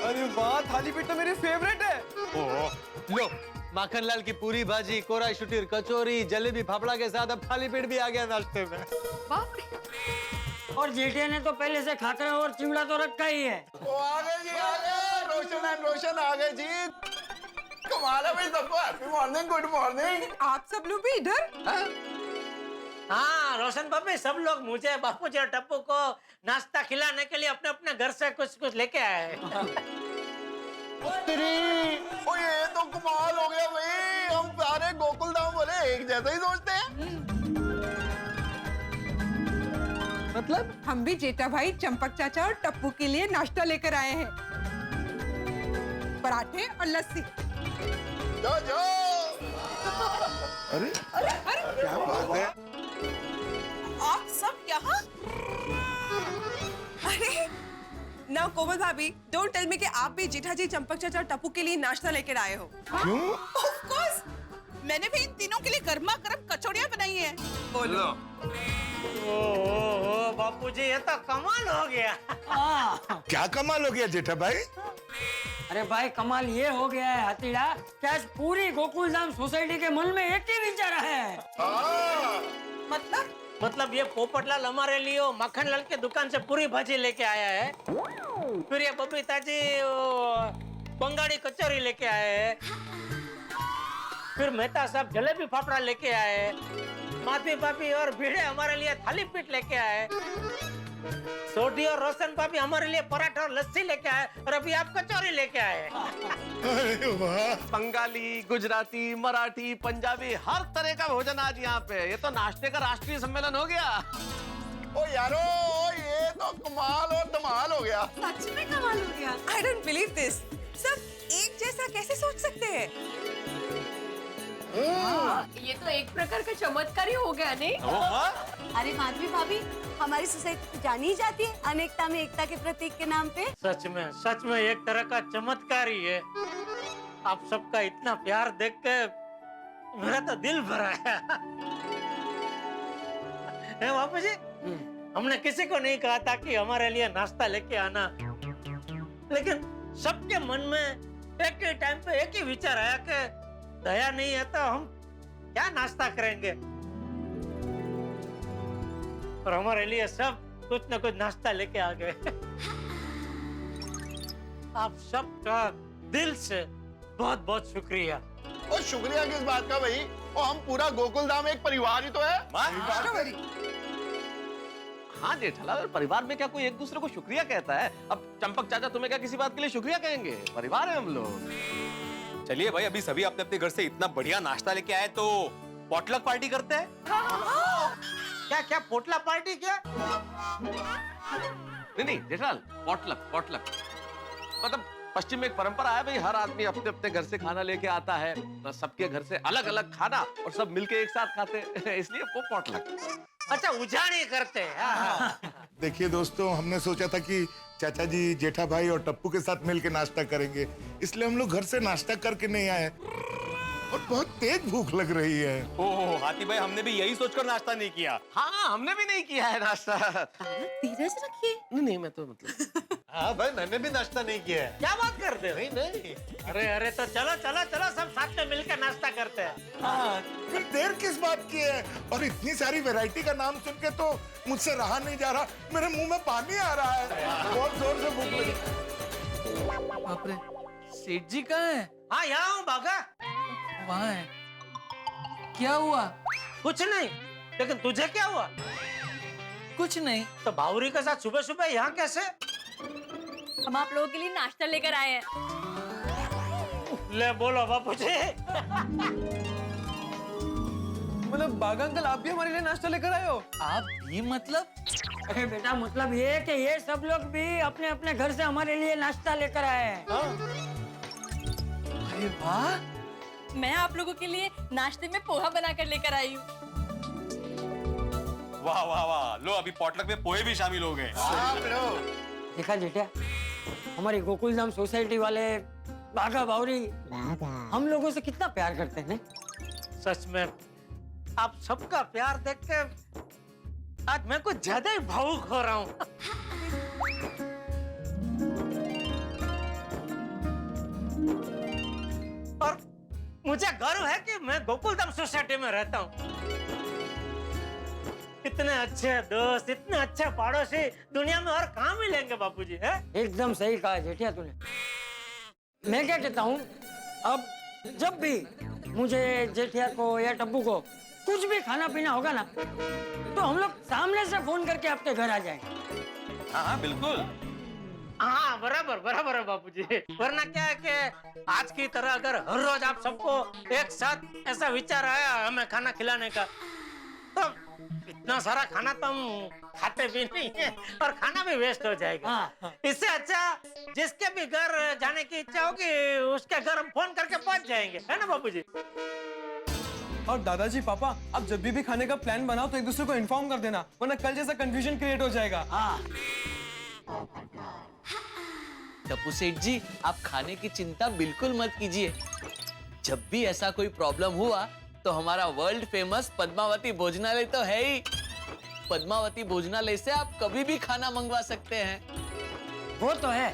अरे वाह, थाली पीठ तो मेरी फेवरेट है। ओह, लो माखनलाल की पूरी भाजी, कोराई शुटी कचौरी, जलेबी फाफड़ा के साथ अब थाली पीठ भी आ गया नाश्ते में। बाप रे। और जेठे ने तो पहले से खाकरा और चिवड़ा तो रखा ही है। वो आ गए जी, आ गए। रोशन एंड रोशन आ गए जी। कमाल है भाई, सबको हैप्पी मॉर्निंग, गुड मॉर्निंग। आप सब लोग भी इधर? हाँ रोशन बाबी, सब लोग मुझे, बापू जी और टप्पू को नाश्ता खिलाने के लिए अपने अपने घर से कुछ कुछ लेके आए हैं। ओ ये तो कमाल हो गया भाई, हम सारे गोकुल धाम वाले एक जैसा ही सोचते हैं। मतलब हम भी जेठा भाई, चंपक चाचा और टप्पू के लिए नाश्ता लेकर आए हैं, पराठे और लस्सी। जो जो। अरे अरे अरे क्या बात है? आप सब यहाँ? अरे ना कोमल भाभी, डोंट टेल मी कि आप भी जेठा जी, चंपक चाचा और टप्पू के लिए नाश्ता लेकर आए हो। क्यों? Of course, मैंने भी इन तीनों के लिए गर्मा गर्म कचौड़ियाँ बनाई हैं। बोलो। ओ बापू जी, ये तो कमाल हो गया। क्या कमाल हो गया जेठा भाई? अरे भाई कमाल ये हो गया है हतीड़ा कि आज पूरी गोकुलधाम सोसाइटी के मन में एक ही विचार है। मतलब ये पोपटलाल हमारे लिए मक्खनलाल के दुकान से पूरी भाजी लेके आया है, फिर ये बबीता जी बंगाड़ी कचौरी लेके आए हैं, फिर मेहता साहब जलेबी फाफड़ा लेके आए, माधवी भाभी और भिड़े हमारे लिए थाली पीठ लेके आए, सोडी और रोशन भाभी हमारे लिए पराठा और लस्सी लेके आए, और अभी आप कचौरी लेके आए। अरे वाह! बंगाली, गुजराती, मराठी, पंजाबी, हर तरह का भोजन आज यहाँ पे। ये तो नाश्ते का राष्ट्रीय सम्मेलन हो गया। ओ यारो, ये तो कमाल और धमाल हो गया। सच में कमाल हो गया। I don't believe this. सब एक जैसा कैसे सोच सकते हैं? ये तो एक प्रकार का चमत्कार ही हो गया नहीं? अरे माधवी भाभी, हमारी सोसाइटी जानी ही जाती है अनेकता में एकता के प्रतीक के नाम पे। सच में एक तरह का चमत्कार ही है। आप सबका इतना प्यार देख के मेरा तो दिल भरा है बापू जी। हमने किसी को नहीं कहा था कि हमारे लिए नाश्ता लेके आना, लेकिन सबके मन में एक ही टाइम पे एक ही विचार आया कि दया नहीं है तो हम क्या नाश्ता करेंगे, और हमारे लिए सब कुछ न कुछ नाश्ता लेके आ गए। आप सबका दिल से बहुत बहुत शुक्रिया। और शुक्रिया किस बात का भाई, और हम पूरा गोकुल धाम एक परिवार ही तो है। हाँ जेठालाल, परिवार में क्या कोई एक दूसरे को शुक्रिया कहता है? अब चंपक चाचा तुम्हें क्या किसी बात के लिए शुक्रिया कहेंगे? परिवार है हम लोग। चलिए भाई, अभी सभी अपने अपने घर से इतना बढ़िया नाश्ता लेके आए तो पॉटलक पार्टी करते हैं। क्या क्या पोटला पार्टी क्या? नहीं जेठालाल, पॉटलक मतलब पश्चिम में एक परंपरा है भाई, हर आदमी अपने अपने घर से खाना लेके आता है, तो सबके घर से अलग अलग खाना और सब मिलके एक साथ खाते हैं, इसलिए वो पॉटलक। अच्छा, उजाणी करते हैं। देखिए दोस्तों, हमने सोचा था कि चाचा जी, जेठा भाई और टप्पू के साथ मिलकर नाश्ता करेंगे, इसलिए हम लोग घर से नाश्ता करके नहीं आए और बहुत तेज भूख लग रही है। ओह हाथी भाई, हमने भी यही सोचकर नाश्ता नहीं किया। हाँ, हमने भी नहीं किया है नाश्ता। धीरज रखिए। नहीं, मैं तो मतलब हाँ भाई, मैंने भी नाश्ता नहीं किया है। क्या बात करते हो? नहीं नहीं। अरे अरे, तो चलो चलो चलो, सब साथ में मिलकर नाश्ता करते हैं। हाँ, फिर देर किस बात की है? और इतनी सारी वैरायटी का नाम सुन के तो मुझसे रहा नहीं जा रहा, मेरे मुंह में पानी आ रहा है, बहुत जोर से भूख लगी। बाप रे, सेठ जी कहाँ है? हाँ, यहाँ हूँ बागा। वहाँ है। क्या हुआ? कुछ नहीं, लेकिन तुझे क्या हुआ? कुछ नहीं। तो बावरी के साथ सुबह सुबह यहाँ कैसे? हम आप लोगों के लिए नाश्ता लेकर आए हैं। ले बोलो बापू जी। मतलब बागा अंकल, आप भी हमारे लिए नाश्ता लेकर आए हो? आप भी मतलब? अरे बेटा, मतलब ये कि ये सब लोग भी अपने अपने घर से हमारे लिए नाश्ता लेकर आए हैं। अरे वाह, मैं आप लोगों के लिए नाश्ते में पोहा बनाकर लेकर आई हूँ। वाह वाह वाह, लो अभी पॉटलक में पोहे भी शामिल हो गए। देखा जेठा, हमारी गोकुल धाम सोसाइटी वाले बागा बावरी हम लोगों से कितना प्यार करते हैं। सच में आप सबका प्यार देख के आज मैं कुछ ज्यादा ही भावुक हो रहा हूँ। और मुझे गर्व है कि मैं गोकुल धाम सोसाइटी में रहता हूँ। इतने अच्छे दोस्त, इतने अच्छे पड़ोसी दुनिया में और कहाँ मिलेंगे बापूजी, है? एकदम सही कहा जेठिया तूने। मैं क्या कहता हूँ, अब जब भी मुझे जेठिया को या टप्पू को कुछ भी खाना पीना होगा ना, तो हम लोग सामने से फोन करके आपके घर आ जाएंगे। हाँ हाँ बिल्कुल। हाँ बराबर बराबर है बापूजी। वरना क्या है कि आज की तरह अगर हर रोज आप सबको एक साथ ऐसा विचार आया हमें खाना खिलाने का, तो इतना सारा खाना तो हम खाते भी नहीं है और खाना भी वेस्ट हो जाएगा। हाँ। इससे अच्छा जिसके भी घर जाने की इच्छा होगी उसके घर हम फोन करके पहुंच जाएंगे, है ना बापूजी? और दादाजी, पापा, आप जब भी खाने का प्लान बनाओ तो एक दूसरे को इन्फॉर्म कर देना, वरना कल जैसा कंफ्यूजन क्रिएट हो जाएगा। हाँ। टप्पू सेठ जी, आप खाने की चिंता बिल्कुल मत कीजिए। जब भी ऐसा कोई प्रॉब्लम हुआ तो हमारा वर्ल्ड फेमस पद्मावती भोजनालय तो है ही। पद्मावती भोजनालय से आप कभी भी खाना मंगवा सकते हैं। वो तो है,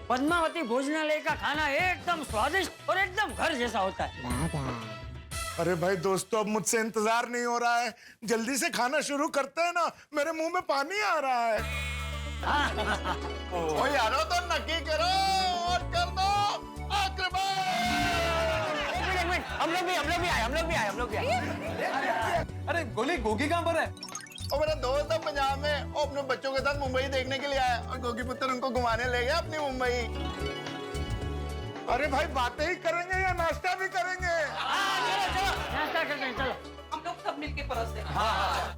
पद्मावती भोजनालय का खाना एकदम स्वादिष्ट और एकदम घर जैसा होता है। अरे भाई दोस्तों, अब मुझसे इंतजार नहीं हो रहा है, जल्दी से खाना शुरू करते हैं ना, मेरे मुंह में पानी आ रहा है। ओ यारो, तो नक्की करो और कर दो आक्रमण। हम लोग भी आए। अरे गोली, गोगी कहाँ पर है? और मेरा दोस्त है पंजाब में, वो अपने बच्चों के साथ मुंबई देखने के लिए आया और गोगी पुत्र उनको घुमाने ले गया अपनी मुंबई। अरे भाई, बातें ही करेंगे या नाश्ता भी करेंगे? चलो नाश्ता करते हैं, चलो। हम लोग सब मिलके परोसते हैं। हाँ।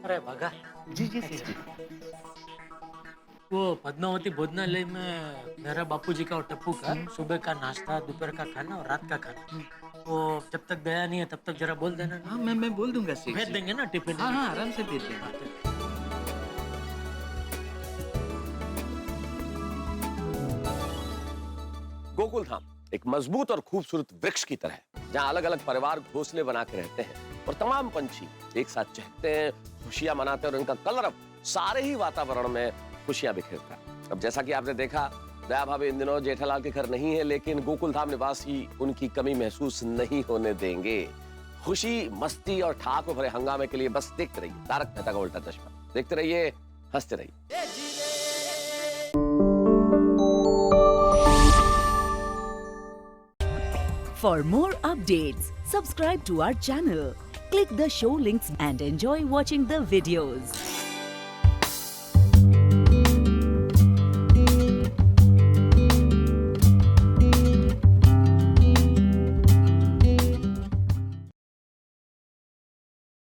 अरे भगा जी जी जी। वो पद्मावती भोजनालय में मेरा बापूजी का और टप्पू का सुबह का नाश्ता, दोपहर का खाना और रात का खाना, वो जब तक गया नहीं है तब तक जरा बोल देना। हाँ, मैं बोल दूंगा। भेज देंगे ना टिफिन? हाँ हाँ, आराम से भेज देंगे। गोकुल धाम एक मजबूत और खूबसूरत वृक्ष की तरह है, जहाँ अलग अलग परिवार घोंसले बना के रहते हैं और तमाम पंछी एक साथ चहकते हैं, खुशियां मनाते हैं और इनका कलरव सारे ही वातावरण में खुशियां बिखेरता है। अब जैसा कि आपने देखा दया भाभी इन दिनों जेठालाल के घर नहीं है, लेकिन गोकुल धाम निवासी उनकी कमी महसूस नहीं होने देंगे। खुशी, मस्ती और ठाक में भरे हंगामे के लिए बस देखते रहिए तारक मेहता का उल्टा चश्मा। देखते रहिए, हंसते रहिए। For more updates, subscribe to our channel, click the show links and enjoy watching the videos.